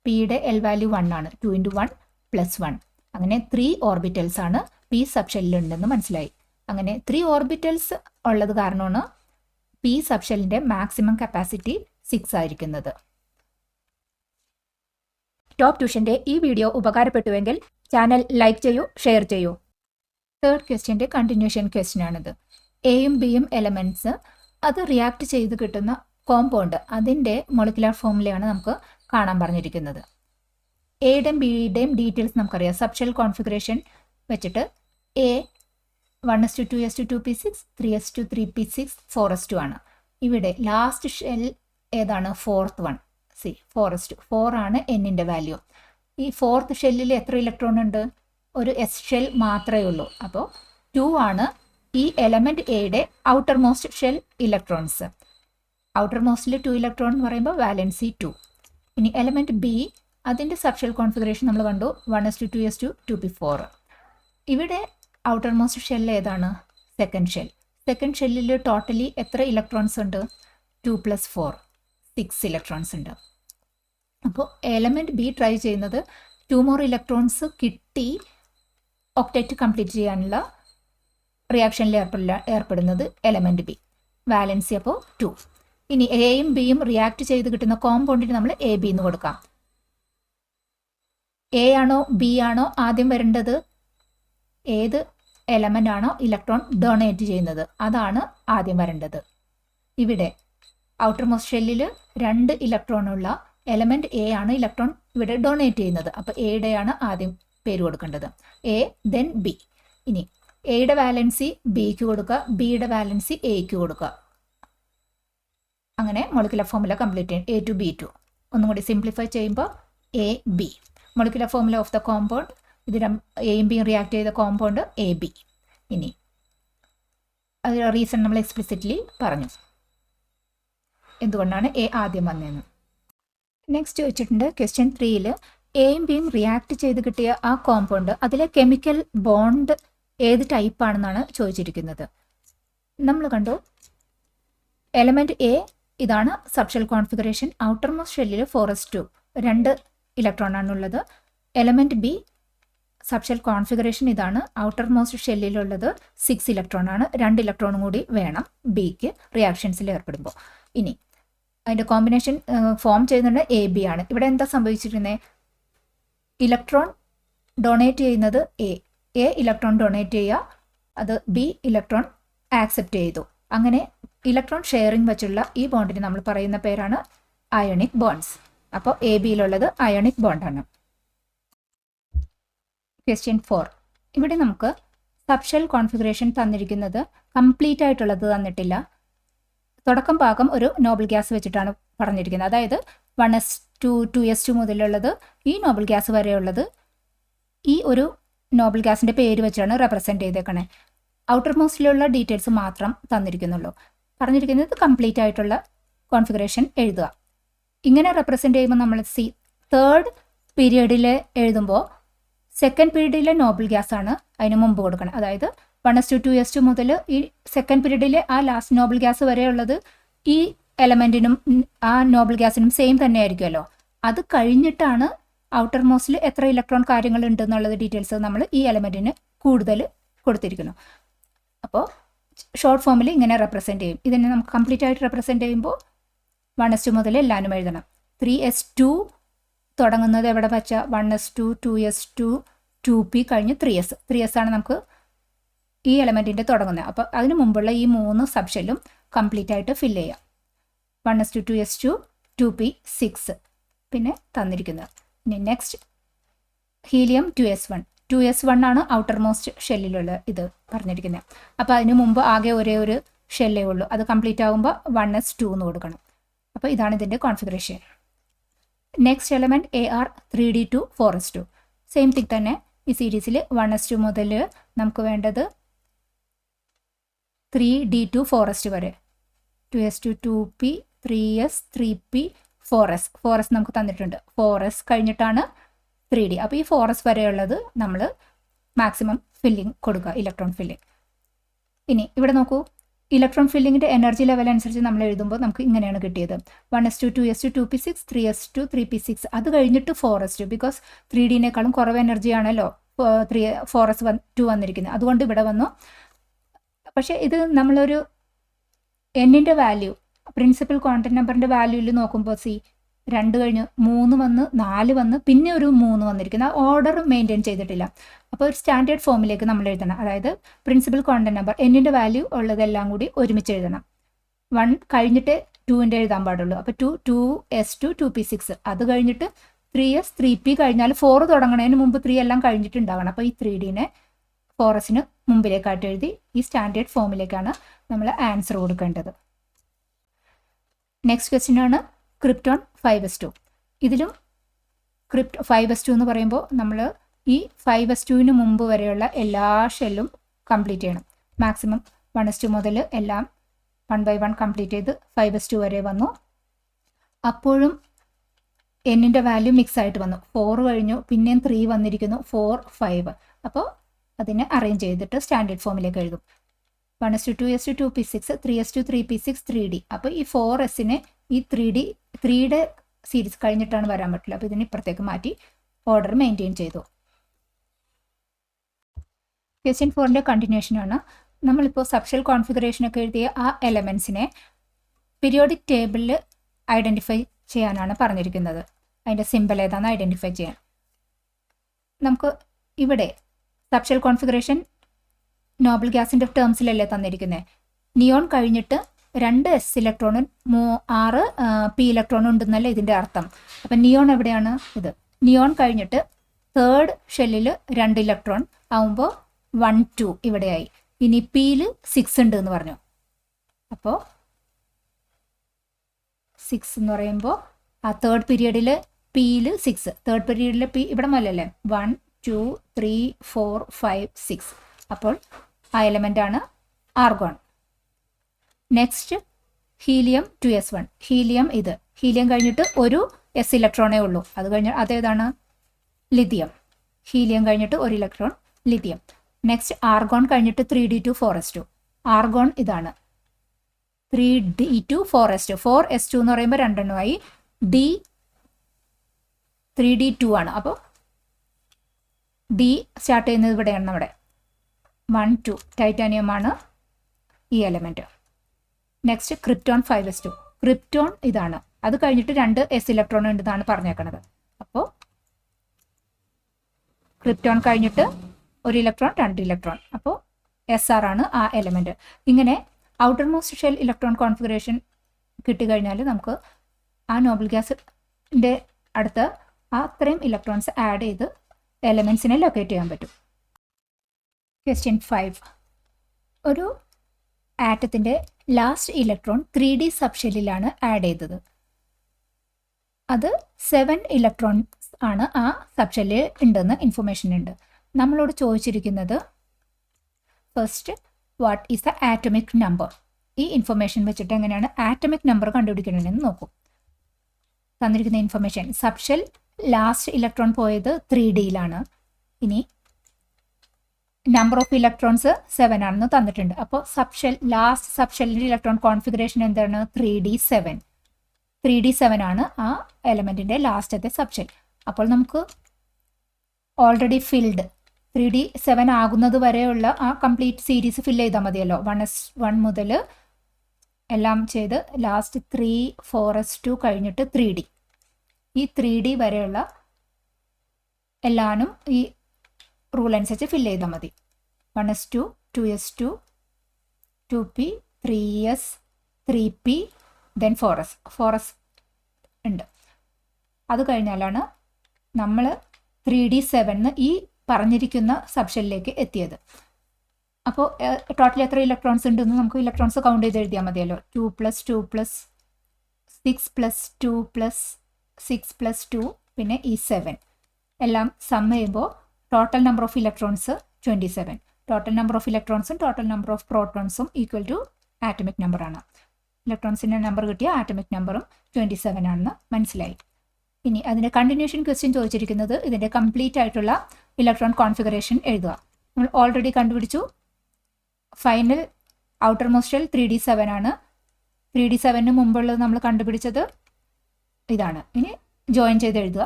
പിയുടെ എൽ വാല്യൂ 1 ആണ്. 2 × 1 + 1. അങ്ങനെ 3 ഓർബിറ്റൽസ് ആണ് പി സബ് ഷെല്ലിലുണ്ടെന്ന് മനസ്സിലായി. അങ്ങനെ 3 ഓർബിറ്റൽസ് ഉള്ളത് കാരണമാണ് പി സബ് ഷെല്ലിൻ്റെ മാക്സിമം കപ്പാസിറ്റി 6 ആയിരിക്കുന്നത്. ടോപ്പ് ട്യൂഷൻ്റെ ഈ വീഡിയോ ഉപകാരപ്പെട്ടുവെങ്കിൽ ചാനൽ ലൈക്ക് ചെയ്യൂ, ഷെയർ ചെയ്യൂ. തേർഡ് ക്വസ്റ്റ്യൻ്റെ കണ്ടിന്യൂഷൻ ക്വസ്റ്റ്യൻ ആണിത്. എയും ബിയും എലമെൻറ്റ്സ് അത് റിയാക്ട് ചെയ്ത് കിട്ടുന്ന കോമ്പൗണ്ട് അതിൻ്റെ മോളിക്കുലർ ഫോർമുലയാണ് നമുക്ക് കാണാൻ പറഞ്ഞിരിക്കുന്നത്. എയുടെയും ബിയുടെയും ഡീറ്റെയിൽസ് നമുക്കറിയാം. സബ് ഷെൽ കോൺഫിഗറേഷൻ വെച്ചിട്ട് A 1s2 2s2 2p6 3s2 3p6 4s2 ആണ്. ഇവിടെ ലാസ്റ്റ് ഷെൽ ഏതാണ്? 4th one. 4s2. 4 ആണ് എന്നിൻ്റെ വാല്യൂ. ഈ 4th ഷെല്ലിൽ എത്ര ഇലക്ട്രോൺ ഉണ്ട്? ഒരു എസ് ഷെൽ മാത്രമേ ഉള്ളൂ. അപ്പോൾ 2 ആണ് ഈ എലമെൻറ്റ് എയുടെ outermost shell electrons. Outer മോസ്റ്റിൽ 2 ഇലക്ട്രോൺ എന്ന് പറയുമ്പോൾ വാലൻസി 2. ഇനി എലമെൻറ്റ് ബി അതിൻ്റെ സബ് ഷെൽ കോൺഫിഗറേഷൻ നമ്മൾ കണ്ടു. 1s2 2s2 2p4. ഇവിടെ ഔട്ടർ മോസ്റ്റ് ഷെൽ ഏതാണ്? Second shell. സെക്കൻഡ് ഷെല്ലിൽ ടോട്ടലി എത്ര ഇലക്ട്രോൺസ് ഉണ്ട്? 2 + 4 6 ഇലക്ട്രോൺസ് ഉണ്ട്. അപ്പോൾ എലമെൻറ്റ് ബി ട്രൈ ചെയ്യുന്നത് 2 more ഇലക്ട്രോൺസ് കിട്ടി ഒക്ടറ്റ് കംപ്ലീറ്റ് ചെയ്യാനുള്ള റിയാക്ഷനിൽ ഏർപ്പെടുന്നത് എലമെൻറ്റ് ബി. വാലൻസി അപ്പോൾ 2. ഇനി എയും ബിയും റിയാക്ട് ചെയ്ത് കിട്ടുന്ന കോമ്പൗണ്ടിന് നമ്മൾ എ ബി എന്ന് കൊടുക്കാം. എ ആണോ ബി ആണോ ആദ്യം വരേണ്ടത്? ഏത് എലമെൻ്റ് ആണോ ഇലക്ട്രോൺ ഡൊണേറ്റ് ചെയ്യുന്നത് അതാണ് ആദ്യം വരേണ്ടത്. ഇവിടെ ഔട്ടർ മോസ്റ്റ് ഷെല്ലിൽ 2 ഇലക്ട്രോണുള്ള എലമെൻറ്റ് എ ആണ് ഇലക്ട്രോൺ ഇവിടെ ഡൊണേറ്റ് ചെയ്യുന്നത്. അപ്പോൾ എയുടെയാണ് ആദ്യം പേര് കൊടുക്കേണ്ടത്, എ ദെൻ ബി. ഇനി എയുടെ വാലൻസി ബിക്ക് കൊടുക്കുക, ബിയുടെ വാലൻസി എക്ക് കൊടുക്കുക. അങ്ങനെ മോളിക്കുലർ ഫോർമുല കംപ്ലീറ്റ് ചെയ്യും, A to B2. ഒന്നും കൂടി സിംപ്ലിഫൈ ചെയ്യുമ്പോൾ A B. Molecular formula of the compound, ഇത് എയും ബിയും റിയാക്ട് ചെയ്ത കോമ്പൗണ്ട് AB. ഇനി അത് റീസൺ നമ്മൾ എക്സ്പ്ലിസിറ്റ്ലി പറഞ്ഞു എന്തുകൊണ്ടാണ് എ ആദ്യം വന്നതെന്ന്. നെക്സ്റ്റ് ചോദിച്ചിട്ടുണ്ട് ക്വസ്റ്റ്യൻ 3ൽ എയും ബിയും റിയാക്ട് ചെയ്ത് കിട്ടിയ ആ കോമ്പൗണ്ട് അതിലെ കെമിക്കൽ ബോണ്ട് ഏത് ടൈപ്പാണെന്നാണ് ചോദിച്ചിരിക്കുന്നത്. നമ്മൾ കണ്ടു എലമെൻറ്റ് എ ഇതാണ് സബ്ഷെൽ കോൺഫിഗറേഷൻ. ഔട്ടർ മോസ്റ്റ് ഷെല്ലിൽ 4s2 2 ഇലക്ട്രോൺ ആണുള്ളത്. എലമെൻറ്റ് ബി സബ്ഷെൽ കോൺഫിഗറേഷൻ ഇതാണ്. ഔട്ടർ മോസ്റ്റ് ഷെല്ലിലുള്ളത് 6 ഇലക്ട്രോൺ ആണ്. 2 ഇലക്ട്രോണും കൂടി വേണം ബിക്ക് റിയാക്ഷൻസിൽ ഏർപ്പെടുമ്പോൾ. ഇനി അതിൻ്റെ കോമ്പിനേഷൻ ഫോം ചെയ്യുന്നത് AB ആണ്. ഇവിടെ എന്താ സംഭവിച്ചിരുന്നത്? ഇലക്ട്രോൺ ഡൊണേറ്റ് ചെയ്യുന്നത് എ ഇലക്ട്രോൺ ഡൊണേറ്റ് ചെയ്യുക, അത് ബി ഇലക്ട്രോൺ ആക്സെപ്റ്റ് ചെയ്തു. അങ്ങനെ ഇലക്ട്രോൺ ഷെയറിംഗ് വെച്ചുള്ള ഈ ബോണ്ടിന് നമ്മൾ പറയുന്ന പേരാണ് അയോണിക് ബോണ്ട്സ്. അപ്പോൾ ABയിലുള്ളത് അയോണിക് ബോണ്ടാണ്. ക്വസ്റ്റ്യൻ 4. ഇവിടെ നമുക്ക് സബ്ഷെൽ കോൺഫിഗറേഷൻ തന്നിരിക്കുന്നത് കംപ്ലീറ്റ് ആയിട്ടുള്ളത് തന്നിട്ടില്ല. തുടക്കം ഭാഗം ഒരു നോബിൾ ഗ്യാസ് വെച്ചിട്ടാണ് പറഞ്ഞിരിക്കുന്നത്. അതായത് 1s2 2s2 മുതലുള്ളത് ഈ നോബിൾ ഗ്യാസ് വരെയുള്ളത് ഈ ഒരു നോബിൾ ഗ്യാസിൻ്റെ പേര് വെച്ചാണ് റെപ്രസെൻറ്റ് ചെയ്തേക്കണേ. ഔട്ടർ മോസ്റ്റിലുള്ള ഡീറ്റെയിൽസ് മാത്രം തന്നിരിക്കുന്നുള്ളൂ. പറഞ്ഞിരിക്കുന്നത് കംപ്ലീറ്റ് ആയിട്ടുള്ള കോൺഫിഗറേഷൻ എഴുതുക. ഇങ്ങനെ റെപ്രസെൻറ്റ് ചെയ്യുമ്പോൾ നമ്മൾ തേർഡ് പീരിയഡിൽ എഴുതുമ്പോൾ സെക്കൻഡ് പീരീഡിലെ നോബിൾ ഗ്യാസ് ആണ് അതിന് മുമ്പ് കൊടുക്കണം. അതായത് 1s2 2s2 മുതൽ ഈ സെക്കൻഡ് പീരീഡിലെ ആ ലാസ്റ്റ് നോബിൾ ഗ്യാസ് വരെയുള്ളത് ഈ എലമെൻറ്റിനും ആ നോബിൾ ഗ്യാസിനും സെയിം തന്നെ ആയിരിക്കുമല്ലോ. അത് കഴിഞ്ഞിട്ടാണ് ഔട്ടർ മോസ്റ്റിൽ എത്ര ഇലക്ട്രോൺ കാര്യങ്ങൾ ഉണ്ടെന്നുള്ളത് ഡീറ്റെയിൽസ് നമ്മൾ ഈ എലമെൻറ്റിന് കൂടുതൽ കൊടുത്തിരിക്കുന്നു. അപ്പോൾ ഷോർട്ട് ഫോമിൽ ഇങ്ങനെ റെപ്രസെൻറ്റ് ചെയ്യും. ഇതിനെ നമുക്ക് കംപ്ലീറ്റ് ആയിട്ട് റെപ്രസെൻറ്റ് ചെയ്യുമ്പോൾ 1s2 മുതൽ എല്ലാവരും എഴുതണം. 3s2 തുടങ്ങുന്നത് എവിടെ വെച്ചാൽ 1s2 2s2 2p കഴിഞ്ഞ് 3s ആണ് നമുക്ക് ഈ എലമെൻറ്റിൻ്റെ തുടങ്ങുന്നത്. അപ്പോൾ അതിന് മുമ്പുള്ള ഈ 3 സബ്ഷെല്ലും കംപ്ലീറ്റ് ആയിട്ട് ഫില്ല് ചെയ്യാം. 1s2 2s2 2p 6 പിന്നെ തന്നിരിക്കുന്നത്. ഇനി നെക്സ്റ്റ് ഹീലിയം 2s1 ആണ് ഔട്ടർ മോസ്റ്റ് ഷെല്ലിലുള്ള ഇത് പറഞ്ഞിരിക്കുന്നത്. അപ്പോൾ അതിന് മുമ്പ് ആകെ ഒരേ ഒരു ഷെല്ലേ ഉള്ളൂ. അത് കംപ്ലീറ്റ് ആകുമ്പോൾ 1s2 എന്ന് കൊടുക്കണം. അപ്പോൾ ഇതാണ് ഇതിൻ്റെ configuration. Next element AR 3d2 4s2. Same thing തന്നെ ഈ സീരീസിൽ 1s2 മുതൽ നമുക്ക് വേണ്ടത് 3d2 4s2 വരെ 2s2 2p 3s 3p 4s നമുക്ക് തന്നിട്ടുണ്ട്. 4s കഴിഞ്ഞിട്ടാണ് 3d. അപ്പോൾ ഈ 4s വരെയുള്ളത് നമ്മൾ മാക്സിമം ഫില്ലിംഗ് കൊടുക്കുക, ഇലക്ട്രോൺ ഫില്ലിംഗ്. ഇനി ഇവിടെ നോക്കൂ, ഇലക്ട്രോൺ ഫില്ലിങ്ങിൻ്റെ എനർജി ലെവൽ അനുസരിച്ച് നമ്മൾ എഴുതുമ്പോൾ നമുക്ക് ഇങ്ങനെയാണ് കിട്ടിയത്. 1s2 2s2 2p6 3s2 3p6. അത് കഴിഞ്ഞിട്ട് 4s2 ബിക്കോസ് 3dനേക്കാളും കുറവ് എനർജിയാണല്ലോ 4s2 വന്നിരിക്കുന്നത്. അതുകൊണ്ട് ഇവിടെ വന്നു. പക്ഷേ ഇത് നമ്മളൊരു എന്നിൻ്റെ വാല്യൂ പ്രിൻസിപ്പൽ ക്വാണ്ടം നമ്പറിൻ്റെ വാല്യൂവിൽ നോക്കുമ്പോൾ 2 കഴിഞ്ഞ് 3 വന്ന് 4 വന്ന് പിന്നെ ഒരു 3 വന്നിരിക്കുന്നത്. ആ ഓർഡർ മെയിൻറ്റെയിൻ ചെയ്തിട്ടില്ല. അപ്പോൾ ഒരു സ്റ്റാൻഡേർഡ് ഫോമിലേക്ക് നമ്മൾ എഴുതണം. അതായത് പ്രിൻസിപ്പൽ ക്വാണ്ടം നമ്പർ എന്നിൻ്റെ വാല്യൂ ഉള്ളതെല്ലാം കൂടി ഒരുമിച്ച് എഴുതണം. 1 കഴിഞ്ഞിട്ട് 2ൻ്റെ എഴുതാൻ പാടുള്ളൂ. അപ്പോൾ 2s2 2p6. അത് കഴിഞ്ഞിട്ട് 3s 3p കഴിഞ്ഞാൽ 4 തുടങ്ങണതിന് മുമ്പ് 3 എല്ലാം കഴിഞ്ഞിട്ടുണ്ടാകണം. അപ്പോൾ ഈ 3dനെ 4sന് മുമ്പിലേക്കായിട്ട് എഴുതി ഈ സ്റ്റാൻഡേർഡ് ഫോമിലേക്കാണ് നമ്മൾ ആൻസർ കൊടുക്കേണ്ടത്. നെക്സ്റ്റ് ക്വസ്റ്റ്യൻ ആണ് ക്രിപ്റ്റോൺ 5s2. ഇതിലും 5s2 എന്ന് പറയുമ്പോൾ നമ്മൾ ഈ 5s2ന് മുമ്പ് വരെയുള്ള എല്ലാ ഷെല്ലും കംപ്ലീറ്റ് ചെയ്യണം. മാക്സിമം 1s2 മുതൽ എല്ലാം 1 by 1 കംപ്ലീറ്റ് ചെയ്ത് 5s2 വരെ വന്നു. അപ്പോഴും എന്നിൻ്റെ വാല്യൂ മിക്സ് ആയിട്ട് വന്നു. 4 കഴിഞ്ഞു, പിന്നെയും 3 വന്നിരിക്കുന്നു, 4 5. അപ്പോൾ അതിനെ അറേഞ്ച് ചെയ്തിട്ട് സ്റ്റാൻഡേർഡ് ഫോമിലേക്ക് എഴുതും. 1s2 2s2 2p6 3s2 3p6 3d. അപ്പോൾ ഈ 4sനെ ഈ 3യുടെ സീരീസ് കഴിഞ്ഞിട്ടാണ് വരാൻ പറ്റില്ല. അപ്പോൾ ഇതിന് ഇപ്പുറത്തേക്ക് മാറ്റി ഓർഡർ മെയിൻറ്റെയിൻ ചെയ്തു. ക്വസ്റ്റ്യൻ 4ൻ്റെ കണ്ടിന്യൂഷനാണ്. നമ്മളിപ്പോൾ സബ്ഷെൽ കോൺഫിഗറേഷനൊക്കെ എഴുതിയ ആ എലമെൻസിനെ പീരിയോഡിക് ടേബിളിൽ ഐഡൻറ്റിഫൈ ചെയ്യാനാണ് പറഞ്ഞിരിക്കുന്നത്. അതിൻ്റെ സിമ്പിൾ ഏതാണെന്ന് ഐഡൻറ്റിഫൈ ചെയ്യാൻ. നമുക്ക് ഇവിടെ സബ്ഷെൽ കോൺഫിഗറേഷൻ നോബിൾ ഗ്യാസിൻ്റെ ടേംസിലല്ലേ തന്നിരിക്കുന്നത്. നിയോൺ കഴിഞ്ഞിട്ട് 2 എസ് ഇലക്ട്രോണും 6 പി ഇലക്ട്രോണും ഉണ്ടെന്നല്ല ഇതിൻ്റെ അർത്ഥം. അപ്പം നിയോൺ എവിടെയാണ്? ഇത് നിയോൺ കഴിഞ്ഞിട്ട് തേർഡ് ഷെല്ലിൽ 2 ഇലക്ട്രോൺ ആവുമ്പോൾ 1 2 ഇവിടെയായി. ഇനി പിയിൽ 6 ഉണ്ട് എന്ന് പറഞ്ഞു. അപ്പോൾ 6 എന്ന് പറയുമ്പോൾ ആ തേർഡ് പീരിയഡിൽ പിയിൽ 6, തേർഡ് പീരിയഡിൽ പി ഇവിടെ മുതലല്ലേ 1 2 3 4 5 6. അപ്പോൾ ആ എലമെൻ്റാണ് argon. Next helium 2s1. Helium ഇത് ഹീലിയം കഴിഞ്ഞിട്ട് ഒരു എസ് ഇലക്ട്രോണേ ഉള്ളൂ. അത് കഴിഞ്ഞ് അതേതാണ്? ലിഥിയം. ഹീലിയം കഴിഞ്ഞിട്ട് 1 ഇലക്ട്രോൺ ലിഥിയം. നെക്സ്റ്റ് ആർഗോൺ കഴിഞ്ഞിട്ട് 3d2 4s2. ആർഗോൺ ഇതാണ് 3d2 4s2. 4s2 എന്ന് പറയുമ്പോൾ 2 എണ്ണമായി. ഡി 3d2 ആണ്. അപ്പോൾ ഡി സ്റ്റാർട്ട് ചെയ്യുന്നത് ഇവിടെയാണ്. നമ്മുടെ 1 2 ടൈറ്റാനിയം ആണ് ഈ element. Next krypton 5s2. Krypton ഇതാണ്. അത് കഴിഞ്ഞിട്ട് 2 എസ് ഇലക്ട്രോൺ ഉണ്ടെന്നാണ് പറഞ്ഞേക്കണത്. അപ്പോൾ ക്രിപ്റ്റോൺ കഴിഞ്ഞിട്ട് 1 ഇലക്ട്രോൺ 2 ഇലക്ട്രോൺ. അപ്പോൾ SR ആണ് ആ എലമെൻറ്റ്. ഇങ്ങനെ outer most shell electron configuration കിട്ടിക്കഴിഞ്ഞാൽ നമുക്ക് ആ നോബൽ ഗ്യാസിൻ്റെ അടുത്ത് അത്രയും ഇലക്ട്രോൺസ് ആഡ് ചെയ്ത് എലമെൻസിനെ ലൊക്കേറ്റ് ചെയ്യാൻ പറ്റും. ക്വസ്റ്റ്യൻ 5. ഒരു ആറ്റത്തിൻ്റെ ലാസ്റ്റ് ഇലക്ട്രോൺ 3D സബ്ഷെല്ലിലാണ് ആഡ് ചെയ്തത്. അത് 7 ഇലക്ട്രോൺസ് ആണ് ആ സബ്ഷെല്ലിൽ ഉണ്ടെന്ന് ഇൻഫർമേഷൻ ഉണ്ട്. നമ്മളോട് ചോദിച്ചിരിക്കുന്നത് first what is the atomic number. ഈ ഇൻഫർമേഷൻ വെച്ചിട്ട് എങ്ങനെയാണ് ആറ്റമിക് നമ്പർ കണ്ടുപിടിക്കണമെന്ന് നോക്കും. തന്നിരിക്കുന്ന ഇൻഫർമേഷൻ സബ്ഷെൽ ലാസ്റ്റ് ഇലക്ട്രോൺ പോയത് 3Dയിലാണ്. ഇനി നമ്പർ ഓഫ് ഇലക്ട്രോൺസ് 7 ആണെന്ന് തന്നിട്ടുണ്ട്. അപ്പോൾ ലാസ്റ്റ് സബ്ഷെല്ലിൻ്റെ ഇലക്ട്രോൺ കോൺഫിഗറേഷൻ എന്താണ്? 3D7. 3D7 ആണ് ആ എലമെൻറ്റിൻ്റെ ലാസ്റ്റത്തെ സബ്ഷെൽ. അപ്പോൾ നമുക്ക് ഓൾറെഡി ഫിൽഡ് 3D7 ആകുന്നത് വരെയുള്ള ആ കംപ്ലീറ്റ് സീരീസ് ഫില്ല് ചെയ്താൽ മതിയല്ലോ. 1s1 മുതൽ എല്ലാം ചെയ്ത് ലാസ്റ്റ് 3 4s2 കഴിഞ്ഞിട്ട് 3D. ഈ 3D വരെയുള്ള എല്ലാനും ഈ റൂൾ അനുസരിച്ച് ഫില്ല് ചെയ്താൽ മതി. 1s2 2s2 2p 3s 3p then 4s ഉണ്ട്. അത് കഴിഞ്ഞാലാണ് നമ്മൾ 3D7 ഈ പറഞ്ഞിരിക്കുന്ന സബ്ഷെല്ലിലേക്ക് എത്തിയത്. അപ്പോൾ ടോട്ടൽ എത്ര ഇലക്ട്രോൺസ് ഉണ്ടെന്ന് നമുക്ക് ഇലക്ട്രോൺസ് കൗണ്ട് ചെയ്ത് എഴുതിയാൽ മതിയല്ലോ. 2 + 2 + 6 + 2 + 6 + 2 പിന്നെ ഈ 7 എല്ലാം സം ചെയ്യുമ്പോൾ total number of electrons 27. Total number of ഇലക്ട്രോൺസും ടോട്ടൽ നമ്പർ ഓഫ് പ്രോട്ടോൺസും ഈക്വൽ ടു ആറ്റമിക് നമ്പറാണ്. ഇലക്ട്രോൺസിൻ്റെ നമ്പർ കിട്ടിയ ആറ്റമിക് നമ്പറും 27 ആണെന്ന് മനസ്സിലായി. ഇനി അതിൻ്റെ കണ്ടിന്യൂഷൻ ക്വസ്റ്റ്യൻ ചോദിച്ചിരിക്കുന്നത് ഇതിൻ്റെ കംപ്ലീറ്റ് ആയിട്ടുള്ള ഇലക്ട്രോൺ കോൺഫിഗറേഷൻ എഴുതുക. നമ്മൾ ഓൾറെഡി കണ്ടുപിടിച്ചു. Final outer most shell 3D7 ആണ്. 3D7 മുമ്പുള്ളത് നമ്മൾ കണ്ടുപിടിച്ചത് ഇതാണ്. ഇനി ജോയിൻ ചെയ്ത് എഴുതുക.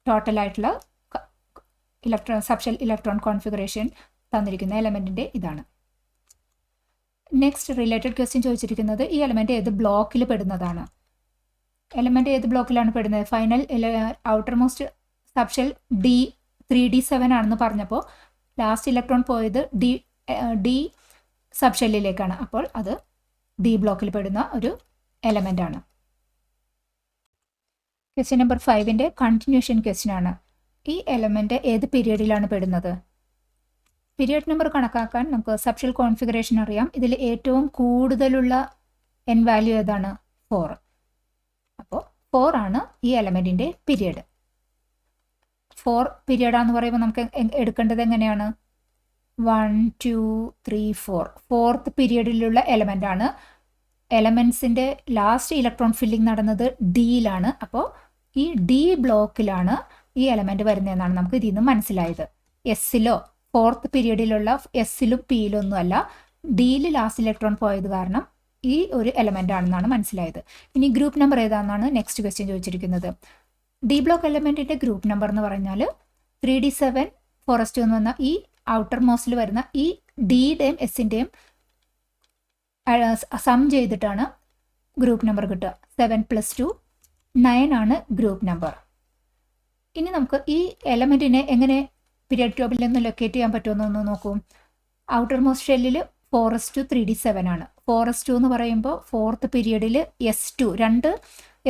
ടോട്ടലായിട്ടുള്ള സബ്ഷെൽ ഇലക്ട്രോൺ കോൺഫിഗറേഷൻ തന്നിരിക്കുന്ന എലമെൻറ്റിൻ്റെ ഇതാണ്. നെക്സ്റ്റ് റിലേറ്റഡ് ക്വസ്റ്റ്യൻ ചോദിച്ചിരിക്കുന്നത് ഈ എലമെൻറ്റ് ഏത് ബ്ലോക്കിൽ പെടുന്നതാണ്. എലമെൻറ്റ് ഏത് ബ്ലോക്കിലാണ് പെടുന്നത്? Final outer most subshell 3D7 ആണെന്ന് പറഞ്ഞപ്പോൾ ലാസ്റ്റ് ഇലക്ട്രോൺ പോയത് ഡി സബ്ഷെല്ലിലേക്കാണ്. അപ്പോൾ അത് ഡി ബ്ലോക്കിൽ പെടുന്ന ഒരു എലമെൻ്റ് ആണ്. ക്വസ്റ്റ്യൻ നമ്പർ 5ൻ്റെ കണ്ടിന്യൂഷൻ ക്വസ്റ്റ്യൻ ആണ്. ഈ എലമെൻറ്റ് ഏത് പീരിയഡിലാണ് പെടുന്നത്? പീരിയഡ് നമ്പർ കണക്കാക്കാൻ നമുക്ക് സബ്ഷെൽ കോൺഫിഗറേഷൻ അറിയാം. ഇതിൽ ഏറ്റവും കൂടുതലുള്ള എൻ വാല്യൂ ഏതാണ്? 4. അപ്പോൾ 4 ആണ് ഈ എലമെൻറ്റിൻ്റെ പീരിയഡ്. 4 പീരിയഡാന്ന് പറയുമ്പോൾ നമുക്ക് എടുക്കേണ്ടത് എങ്ങനെയാണ്? 1 2 3 4 4th പീരിയഡിലുള്ള എലമെൻ്റാണ്. എലമെൻസിൻ്റെ ലാസ്റ്റ് ഇലക്ട്രോൺ ഫില്ലിംഗ് നടന്നത് ഡിയിലാണ്. അപ്പോൾ ഈ ഡി ബ്ലോക്കിലാണ് ഈ എലമെൻറ്റ് വരുന്നതെന്നാണ് നമുക്ക് ഇതിൽ നിന്ന് മനസ്സിലായത്. എസ്സിലോ 4th പീരിയഡിലുള്ള എസ്സിലും പിയിലും ഒന്നുമല്ല, ഡിയിൽ ലാസ്റ്റ് ഇലക്ട്രോൺ പോയത് കാരണം ഈ ഒരു എലമെൻ്റ് ആണെന്നാണ് മനസ്സിലായത്. ഇനി ഗ്രൂപ്പ് നമ്പർ ഏതാണെന്നാണ് നെക്സ്റ്റ് ക്വസ്റ്റ്യൻ ചോദിച്ചിരിക്കുന്നത്. ഡി ബ്ലോക്ക് എലമെൻറ്റിൻ്റെ ഗ്രൂപ്പ് നമ്പർ എന്ന് പറഞ്ഞാൽ 3D7 4s2 എന്ന് പറഞ്ഞാൽ ഈ ഔട്ടർ മോസ്റ്റിൽ വരുന്ന ഈ ഡിയുടെയും എസിൻ്റെയും സം ചെയ്തിട്ടാണ് ഗ്രൂപ്പ് നമ്പർ കിട്ടുക. 7 + 2 9 ആണ് ഗ്രൂപ്പ് നമ്പർ. ഇനി നമുക്ക് ഈ എലമെൻറ്റിനെ എങ്ങനെ പീരിയഡ് ടേബിളിൽ നിന്ന് ലൊക്കേറ്റ് ചെയ്യാൻ പറ്റുമെന്നൊന്ന് നോക്കൂ. ഔട്ടർ മോസ്റ്റ് ഷെല്ലിൽ 4s2 3D7 ആണ്. 4s2 എന്ന് പറയുമ്പോൾ 4th പീരിയഡിൽ S2 രണ്ട്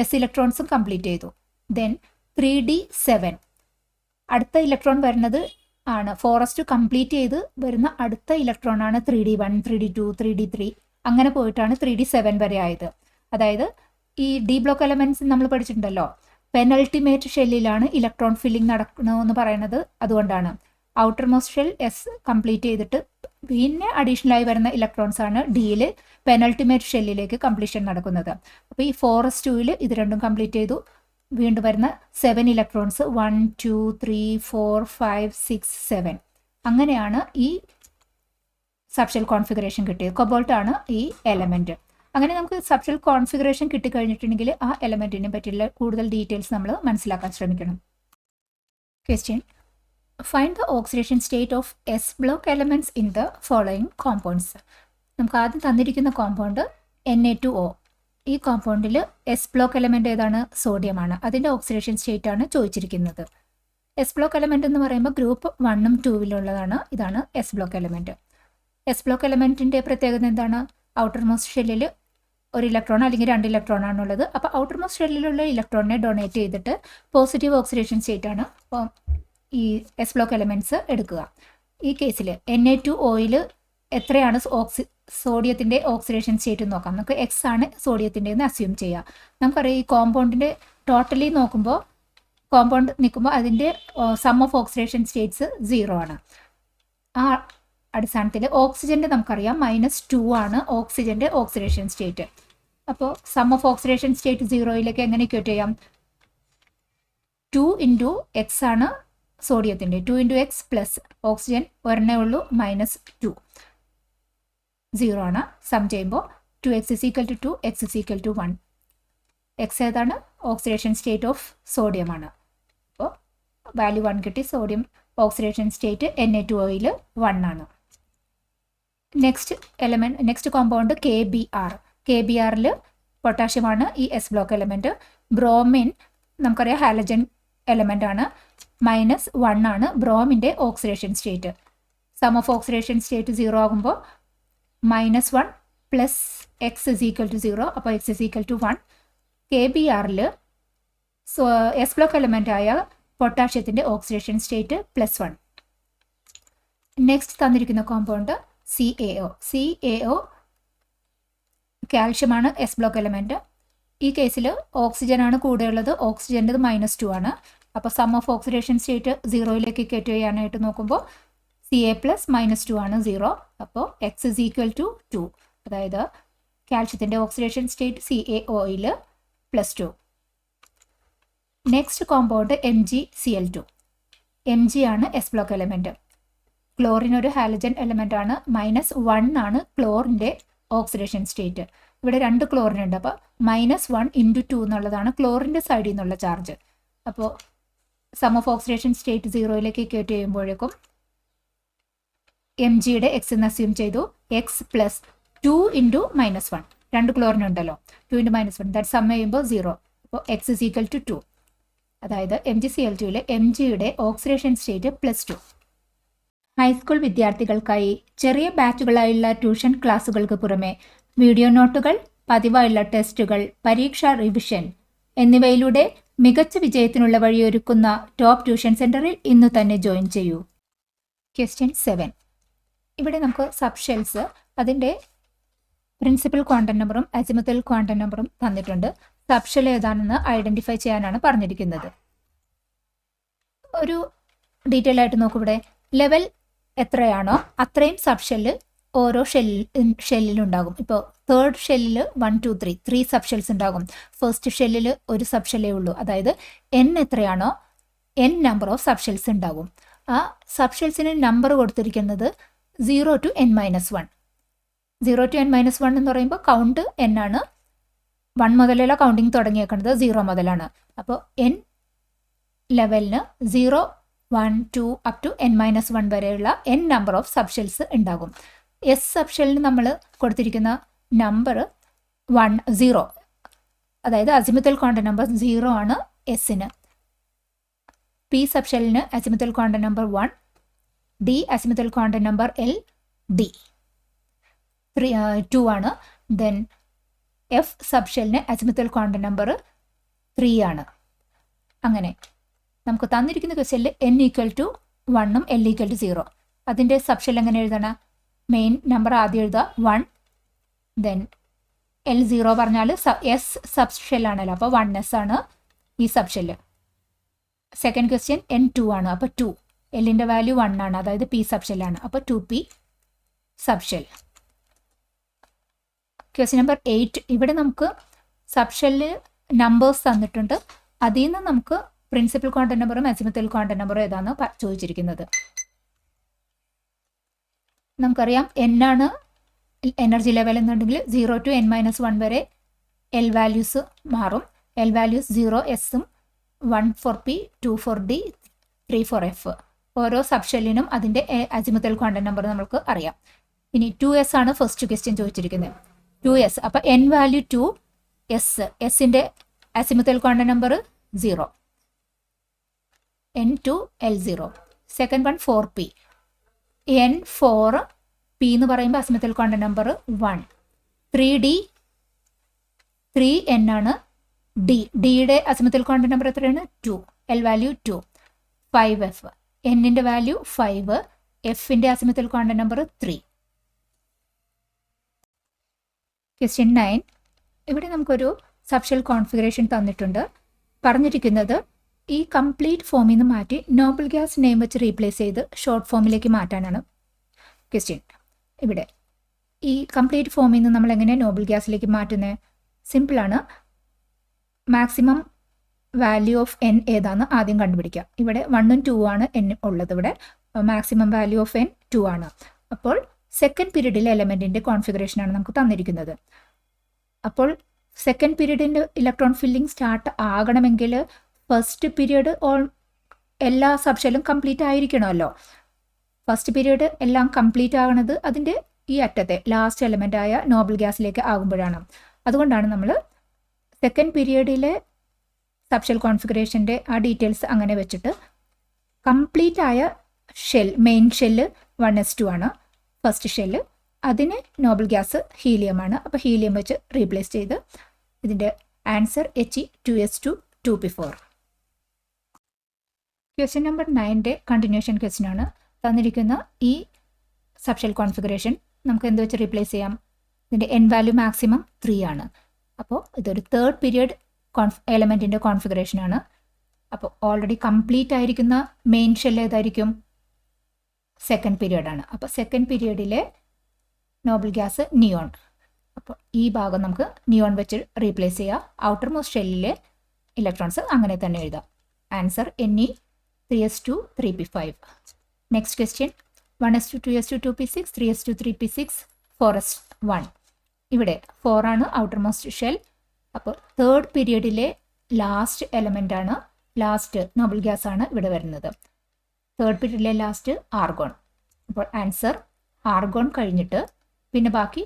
S ഇലക്ട്രോൺസും കംപ്ലീറ്റ് ചെയ്തു. ദെൻ 3d7 അടുത്ത ഇലക്ട്രോൺ വരുന്നത് ആണ് 4s2 കംപ്ലീറ്റ് ചെയ്ത് വരുന്ന അടുത്ത ഇലക്ട്രോൺ ആണ് 3d1, 3d2, 3d3 അങ്ങനെ പോയിട്ടാണ് 3d7 വരെ ആയത്. അതായത് ഈ ഡി ബ്ലോക്ക് എലമെന്റ്സ് നമ്മൾ പഠിച്ചിട്ടുണ്ടല്ലോ, പെനൾട്ടിമേറ്റ് ഷെല്ലിലാണ് ഇലക്ട്രോൺ ഫില്ലിംഗ് നടക്കണമെന്ന് പറയുന്നത്. അതുകൊണ്ടാണ് outer most shell S complete ചെയ്തിട്ട് പിന്നെ അഡീഷണൽ ആയി വരുന്ന ഇലക്ട്രോൺസ് ആണ് ഡിയിൽ പെനൾട്ടിമേറ്റ് ഷെല്ലിലേക്ക് കംപ്ലീഷൻ നടക്കുന്നത്. അപ്പോൾ ഈ 4s2 ഇത് രണ്ടും കംപ്ലീറ്റ് ചെയ്തു. വീണ്ടും വരുന്ന 7 ഇലക്ട്രോൺസ് 1, 2, 3, 4, 5, 6, 7 അങ്ങനെയാണ് ഈ സബ്ഷെൽ കോൺഫിഗറേഷൻ കിട്ടിയത്. കൊബോൾട്ട് ആണ് ഈ എലമെന്റ്. അങ്ങനെ നമുക്ക് സബ്ഷെൽ കോൺഫിഗറേഷൻ കിട്ടിക്കഴിഞ്ഞിട്ടുണ്ടെങ്കിൽ ആ എലമെന്റിനെ പറ്റിയുള്ള കൂടുതൽ ഡീറ്റെയിൽസ് നമ്മൾ മനസ്സിലാക്കാൻ ശ്രമിക്കണം. Question: find the oxidation state of S block elements in the following compounds. നമുക്ക് ആദ്യം തന്നിരിക്കുന്ന കോമ്പൗണ്ട് Na2O. ഈ കോമ്പൗണ്ടിൽ എസ് ബ്ലോക്ക് എലമെന്റ് ഏതാണ്? സോഡിയമാണ്. അതിൻ്റെ ഓക്സിഡേഷൻ സ്റ്റേറ്റ് ആണ് ചോദിച്ചിരിക്കുന്നത്. എസ് ബ്ലോക്ക് എലമെന്റ് എന്ന് പറയുമ്പോൾ ഗ്രൂപ്പ് 1ഉം 2ഉള്ളതാണ്. ഇതാണ് S block element. S block എലമെന്റിന്റെ പ്രത്യേകത എന്താണ്? ഔട്ടർ മോസ്റ്റ് ഷെല്ലിൽ ഒരു ഇലക്ട്രോൺ അല്ലെങ്കിൽ 2 ഇലക്ട്രോൺ ആണുള്ളത്. അപ്പോൾ ഔട്ടർ മോസ്റ്റ് ഷെല്ലിലുള്ള ഇലക്ട്രോണിനെ ഡൊണേറ്റ് ചെയ്തിട്ട് പോസിറ്റീവ് ഓക്സിഡേഷൻ സ്റ്റേറ്റ് ആണ് അപ്പോൾ ഈ എസ് ബ്ലോക്ക് എലമെന്റ്സ് എടുക്കുക. ഈ കേസിൽ Na2Oയിൽ എത്രയാണ് സോഡിയത്തിൻ്റെ ഓക്സിഡേഷൻ സ്റ്റേറ്റ് നോക്കാം. നമുക്ക് എക്സ് ആണ് സോഡിയത്തിൻ്റെ എന്ന് അസ്യൂം ചെയ്യാം. നമുക്കറിയാം ഈ കോമ്പൗണ്ടിൻ്റെ ടോട്ടലി നോക്കുമ്പോൾ കോമ്പൗണ്ട് നിൽക്കുമ്പോൾ അതിൻ്റെ സം ഓഫ് ഓക്സിഡേഷൻ സ്റ്റേറ്റ്സ് 0 ആണ്. ആ അടിസ്ഥാനത്തിൽ ഓക്സിജൻ്റെ നമുക്കറിയാം -2 ആണ് ഓക്സിജൻ്റെ ഓക്സിഡേഷൻ സ്റ്റേറ്റ്. അപ്പോൾ സം ഓഫ് ഓക്സിഡേഷൻ സ്റ്റേറ്റ് 0യിലേക്ക് എങ്ങനെ ഇക്വേറ്റ് ചെയ്യാം? 2 × x ആണ് സോഡിയത്തിൻ്റെ. 2 × x പ്ലസ് ഓക്സിജൻ ഒരെണ്ണേ ഉള്ളൂ -2 0 ആണ്. സം ചെയ്യുമ്പോൾ 2x = 2, x = 1. എക്സ് ഏതാണ്? ഓക്സിഡേഷൻ സ്റ്റേറ്റ് ഓഫ് സോഡിയം ആണ്. അപ്പോൾ വാല്യൂ 1 കിട്ടി. സോഡിയം ഓക്സിഡേഷൻ സ്റ്റേറ്റ് Na2Oയിൽ 1 ആണ്. Next compound KBr. KBrൽ പൊട്ടാഷ്യമാണ് ഈ എസ് ബ്ലോക്ക് എലമെന്റ്. ബ്രോമിൻ നമുക്കറിയാം ഹാലജൻ എലമെന്റ് ആണ്. -1 ആണ് ബ്രോമിൻ്റെ oxidation state. Sum of oxidation state 0 ആകുമ്പോൾ -1 പ്ലസ് x = 0. അപ്പോൾ x = 1. KBrൽ എസ് ബ്ലോക്ക് എലമെന്റ് ആയ പൊട്ടാഷ്യത്തിൻ്റെ ഓക്സിഡേഷൻ സ്റ്റേറ്റ് +1. നെക്സ്റ്റ് തന്നിരിക്കുന്ന കോമ്പൗണ്ട് CaO കാൽഷ്യമാണ് എസ് ബ്ലോക്ക് എലമെന്റ്. ഈ കേസിൽ ഓക്സിജൻ ആണ് കൂടെയുള്ളത്. ഓക്സിജൻ്റെത് -2 ആണ്. അപ്പോൾ സം ഓഫ് ഓക്സിഡേഷൻ സ്റ്റേറ്റ് 0യിലേക്ക് കയറ്റി ചെയ്യാനായിട്ട് നോക്കുമ്പോൾ Ca + -2 ആണ് 0. അപ്പോൾ x = 2. അതായത് കാൽഷ്യത്തിൻ്റെ ഓക്സിഡേഷൻ സ്റ്റേറ്റ് CaOയിൽ +2. Next compound MgCl2. Mg ആണ് എസ് ബ്ലോക്ക് എലമെന്റ്. ക്ലോറിൻ ഒരു ഹാലജൻ എലമെന്റ് ആണ്. -1 ആണ് ക്ലോറിൻ്റെ ഓക്സിഡേഷൻ സ്റ്റേറ്റ്. ഇവിടെ 2 ക്ലോറിൻ ഉണ്ട്. അപ്പോൾ -1 × 2 എന്നുള്ളതാണ് ക്ലോറിൻ്റെ സൈഡിൽ നിന്നുള്ള ചാർജ്. അപ്പോൾ സം ഓഫ് ഓക്സിഡേഷൻ സ്റ്റേറ്റ് 0യിലേക്ക് ഇക്വേറ്റ് ചെയ്യുമ്പോഴേക്കും Mgയുടെ x എന്ന് അസ്യൂം ചെയ്തു. x + 2 × -1. 2 ക്ലോറിൻ ഉണ്ടല്ലോ. 2 × -1 ദാറ്റ് സം ചെയ്യുമ്പോൾ 0. അപ്പോൾ x = 2. അതായത് MgCl2ലെ Mgയുടെ ഓക്സിഡേഷൻ സ്റ്റേറ്റ് +2. ഹൈസ്കൂൾ വിദ്യാർത്ഥികൾക്കായി ചെറിയ ബാച്ചുകളായുള്ള ട്യൂഷൻ ക്ലാസുകൾക്ക് പുറമെ വീഡിയോ നോട്ടുകൾ, പതിവായുള്ള ടെസ്റ്റുകൾ, പരീക്ഷാ റിവിഷൻ എന്നിവയിലൂടെ മികച്ച വിജയത്തിനുള്ള വഴിയൊരുക്കുന്ന ടോപ്പ് ട്യൂഷൻ സെന്ററിൽ ഇന്നു തന്നെ ജോയിൻ ചെയ്യൂ. ക്വസ്റ്റ്യൻ 7. ഇവിടെ നമുക്ക് സബ്ഷെൽസ് അതിൻ്റെ പ്രിൻസിപ്പൽ ക്വാണ്ടം നമ്പറും അസിമുത്തൽ ക്വാണ്ടം നമ്പറും തന്നിട്ടുണ്ട്. സബ്ഷെൽ ഏതാണെന്ന് ഐഡന്റിഫൈ ചെയ്യാനാണ് പറഞ്ഞിരിക്കുന്നത്. ഒരു ഡീറ്റെയിൽ ആയിട്ട് നോക്കൂ. ഇവിടെ ലെവൽ എത്രയാണോ അത്രയും സബ്ഷെല്ല് ഓരോ ഷെല്ലിലുണ്ടാകും. ഇപ്പോൾ 3rd ഷെല്ലിൽ 1, 2, 3 സബ്ഷെൽസ് ഉണ്ടാകും. ഫസ്റ്റ് ഷെല്ലിൽ ഒരു സബ്ഷെല്ലേ ഉള്ളൂ. അതായത് n എത്രയാണോ n നമ്പർ ഓഫ് സബ്ഷെൽസ് ഉണ്ടാകും. ആ സബ്ഷെൽസിന് നമ്പർ കൊടുത്തിരിക്കുന്നത് 0 to n-1. 0 to n-1 എന്ന് പറയുമ്പോൾ കൗണ്ട് n ആണ്. 1 മുതലുള്ള കൗണ്ടിങ് തുടങ്ങിയേക്കുന്നത് 0 മുതലാണ്. അപ്പോൾ n ലെവലിന് 0, 1, 2 up to n-1 വരെയുള്ള n നമ്പർ ഓഫ് സബ്ഷെൽസ് ഉണ്ടാകും. എസ് സബ്ഷെല്ലിന് നമ്മൾ കൊടുത്തിരിക്കുന്ന നമ്പർ 0, അതായത് അസിമുത്തൽ ക്വാണ്ടം നമ്പർ 0 ആണ് എസിന്. പി സബ്ഷെല്ലിന് azimuthal quantum number 1, D azimuthal quantum number L, D. 2 ആണ്. ദെൻ എഫ് സബ് ഷെല്ലിന് അസിമുത്തൽ ക്വാണ്ടം നമ്പർ 3 ആണ്. അങ്ങനെ നമുക്ക് തന്നിരിക്കുന്ന ക്വസ്റ്റ്യനിൽ n ഈക്വൽ ടു 1ഉം l ഈക്വൽ ടു 0. അതിൻ്റെ സബ് ഷെൽ എങ്ങനെ എഴുതണം? മെയിൻ നമ്പർ ആദ്യം എഴുതുക 1, ദെൻ L0 പറഞ്ഞാൽ എസ് സബ് ഷെല്ലാണല്ലോ, അപ്പോൾ 1s ആണ് ഈ sub shell. Second question n2 ആണ്, അപ്പോൾ 2. എല്ലിൻ്റെ വാല്യൂ 1 ആണ്, അതായത് പി സബ് ഷെല്ലാണ്, അപ്പോൾ 2p sub shell. Question number 8. ഇവിടെ നമുക്ക് സബ് ഷെല്ല് നമ്പേഴ്സ് തന്നിട്ടുണ്ട്. അതിൽ നിന്ന് നമുക്ക് പ്രിൻസിപ്പൽ ക്വാണ്ടം നമ്പറും അസിമുത്തൽ ക്വാണ്ടം നമ്പറും ഏതാണെന്ന് ചോദിച്ചിരിക്കുന്നത്. നമുക്കറിയാം n ആണ് എനർജി ലെവൽ എന്നുണ്ടെങ്കിൽ 0 to n-1 വരെ എൽ വാല്യൂസ് മാറും. എൽ വാല്യൂസ് 0 എസും 1 for p, 2 for d, 3 for f. ഓരോ സബ് ഷെല്ലിനും അതിൻ്റെ അസിമുത്തൽ ക്വാണ്ടം നമ്പർ നമുക്ക് അറിയാം. ഇനി 2s ആണ് ഫസ്റ്റ് ക്വസ്റ്റ്യൻ ചോദിച്ചിരിക്കുന്നത്. 2s, അപ്പോൾ n വാല്യൂ 2, എസിൻ്റെ azimuthal quantum number 0, n2 l0. Second one 4p, n 4, p എന്ന് പറയുമ്പോൾ azimuthal quantum number 1. 3d, 3n ആണ്. ഡിയുടെ അസിമുത്തൽ ക്വാണ്ടം നമ്പർ എത്രയാണ്? 2, എൽ വാല്യൂ 2. 5f, എന്നിൻ്റെ വാല്യൂ 5, എഫിൻ്റെ അസിമുത്തൽ ക്വാണ്ടം നമ്പർ 3. ക്വസ്റ്റ്യൻ 9. ഇവിടെ നമുക്കൊരു സബ്ഷെൽ കോൺഫിഗറേഷൻ തന്നിട്ടുണ്ട്. പറഞ്ഞിരിക്കുന്നത് ഈ കംപ്ലീറ്റ് ഫോമിൽ നിന്ന് മാറ്റി നോബിൾ ഗ്യാസ് നെയിം വെച്ച് റീപ്ലേസ് ചെയ്ത് ഷോർട്ട് ഫോമിലേക്ക് മാറ്റാനാണ് ക്വസ്റ്റ്യൻ. ഇവിടെ ഈ കംപ്ലീറ്റ് ഫോമിൽ നിന്ന് നമ്മൾ എങ്ങനെ നോബിൾ ഗ്യാസിലേക്ക് മാറ്റുന്നത്? സിമ്പിളാണ്. മാക്സിമം വാല്യൂ ഓഫ് n ഏതാണെന്ന് ആദ്യം കണ്ടുപിടിക്കുക. ഇവിടെ 1ഉം 2 ആണ് n ഉള്ളത്. ഇവിടെ മാക്സിമം വാല്യൂ ഓഫ് n 2 ആണ്. അപ്പോൾ സെക്കൻഡ് പീരീഡിലെ എലമെൻറ്റിൻ്റെ കോൺഫിഗറേഷനാണ് നമുക്ക് തന്നിരിക്കുന്നത്. അപ്പോൾ സെക്കൻഡ് പീരീഡിൻ്റെ ഇലക്ട്രോൺ ഫില്ലിംഗ് സ്റ്റാർട്ട് ആകണമെങ്കിൽ ഫസ്റ്റ് പീരീഡ് എല്ലാ സബ്ഷെല്ലും കംപ്ലീറ്റ് ആയിരിക്കണമല്ലോ. ഫസ്റ്റ് പീരീഡ് എല്ലാം കംപ്ലീറ്റ് ആകണത് അതിൻ്റെ ഈ അറ്റത്തെ ലാസ്റ്റ് എലമെൻ്റായ നോബിൾ ഗ്യാസിലേക്ക് ആകുമ്പോഴാണ്. അതുകൊണ്ടാണ് നമ്മൾ സെക്കൻഡ് പീരീഡിലെ സബ്ഷെൽ കോൺഫിഗറേഷൻ്റെ ആ ഡീറ്റെയിൽസ് അങ്ങനെ വെച്ചിട്ട് കംപ്ലീറ്റ് ആയ ഷെൽ, മെയിൻ ഷെല്ല് 1s2 ആണ് ഫസ്റ്റ് ഷെല്ല്. അതിന് നോബിൾ ഗ്യാസ് ഹീലിയമാണ്. അപ്പോൾ ഹീലിയം വെച്ച് റീപ്ലേസ് ചെയ്ത് ഇതിൻ്റെ answer He2s2 2p4. Question number 9ൻ്റെ കണ്ടിന്യൂഷൻ ക്വസ്റ്റ്യൻ ആണ്. തന്നിരിക്കുന്ന ഈ സബ്ഷെൽ കോൺഫിഗറേഷൻ നമുക്ക് എന്ത് വെച്ച് റീപ്ലേസ് ചെയ്യാം? ഇതിൻ്റെ n വാല്യൂ മാക്സിമം 3 ആണ്. അപ്പോൾ ഇതൊരു തേർഡ് പീരിയഡ് എലമെൻറ്റിൻ്റെ കോൺഫിഗറേഷനാണ്. അപ്പോൾ ഓൾറെഡി കംപ്ലീറ്റ് ആയിരിക്കുന്ന മെയിൻ ഷെൽ ഏതായിരിക്കും? സെക്കൻഡ് പീരിയഡാണ്. അപ്പോൾ സെക്കൻഡ് പീരിയഡിലെ നോബിൾ ഗ്യാസ് നിയോൺ. അപ്പോൾ ഈ ഭാഗം നമുക്ക് നിയോൺ വെച്ച് റീപ്ലേസ് ചെയ്യുക. ഔട്ടർ മോസ്റ്റ് ഷെല്ലിലെ ഇലക്ട്രോൺസ് അങ്ങനെ തന്നെ എഴുതാം. Answer Ne3s2 3p5. Next question 1s2 2s2 2p6 3s2 3p6 4s1. ഇവിടെ 4 ആണ് ഔട്ടർ മോസ്റ്റ് ഷെൽ. അപ്പോൾ തേർഡ് പീരിയഡിലെ ലാസ്റ്റ് എലമെൻ്റാണ്, ലാസ്റ്റ് നോബിൾ ഗ്യാസ് ആണ് ഇവിടെ വരുന്നത്. തേർഡ് പീരിയഡിലെ ലാസ്റ്റ് ആർഗോൺ. അപ്പോൾ ആൻസർ ആർഗോൺ കഴിഞ്ഞിട്ട് പിന്നെ ബാക്കി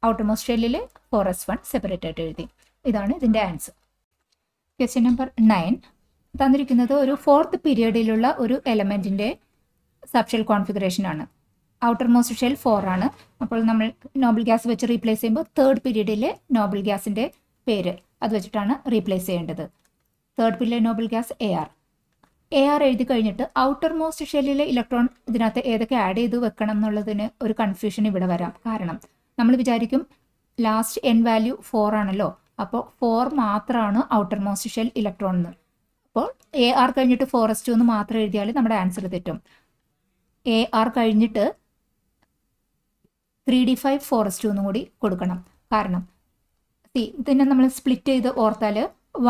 ഔട്ടർ മോസ്റ്റ് ഷെല്ലിലെ 4s1 സെപ്പറേറ്റ് ആയിട്ട് എഴുതി. ഇതാണ് ഇതിൻ്റെ ആൻസർ. ക്വസ്റ്റ്യൻ നമ്പർ 9 തന്നിരിക്കുന്നത് ഒരു ഫോർത്ത് പീരിയഡിലുള്ള ഒരു എലമെൻറ്റിൻ്റെ സബ്ഷെൽ കോൺഫിഗറേഷനാണ്. ഔട്ടർ മോസ്റ്റ് ഷെൽ 4 ആണ്. അപ്പോൾ നമ്മൾ നോബിൾ ഗ്യാസ് വെച്ച് റീപ്ലേസ് ചെയ്യുമ്പോൾ തേർഡ് പീരിയഡിലെ നോബിൾ ഗ്യാസിൻ്റെ പേര് അത് വെച്ചിട്ടാണ് റീപ്ലേസ് ചെയ്യേണ്ടത്. തേർഡ് പീരിയഡിലെ നോബിൾ ഗ്യാസ് AR എഴുതി കഴിഞ്ഞിട്ട് ഔട്ടർ മോസ്റ്റ് ഷെല്ലിലെ ഇലക്ട്രോൺ ഇതിനകത്ത് ഏതൊക്കെ ആഡ് ചെയ്ത് വെക്കണം എന്നുള്ളതിന് ഒരു കൺഫ്യൂഷൻ ഇവിടെ വരാം. കാരണം നമ്മൾ വിചാരിക്കും ലാസ്റ്റ് n വാല്യൂ 4 ആണല്ലോ, അപ്പോൾ 4 മാത്രമാണ് ഔട്ടർ മോസ്റ്റ് ഷെൽ ഇലക്ട്രോൺ എന്ന്. അപ്പോൾ AR കഴിഞ്ഞിട്ട് 4s2 എന്ന് മാത്രം എഴുതിയാൽ നമ്മുടെ ആൻസർ തെറ്റും. AR കഴിഞ്ഞിട്ട് 3d5 4s2 എന്നും കൂടി കൊടുക്കണം. കാരണം ഇതിനെ നമ്മൾ സ്പ്ലിറ്റ് ചെയ്ത് ഓർത്താൽ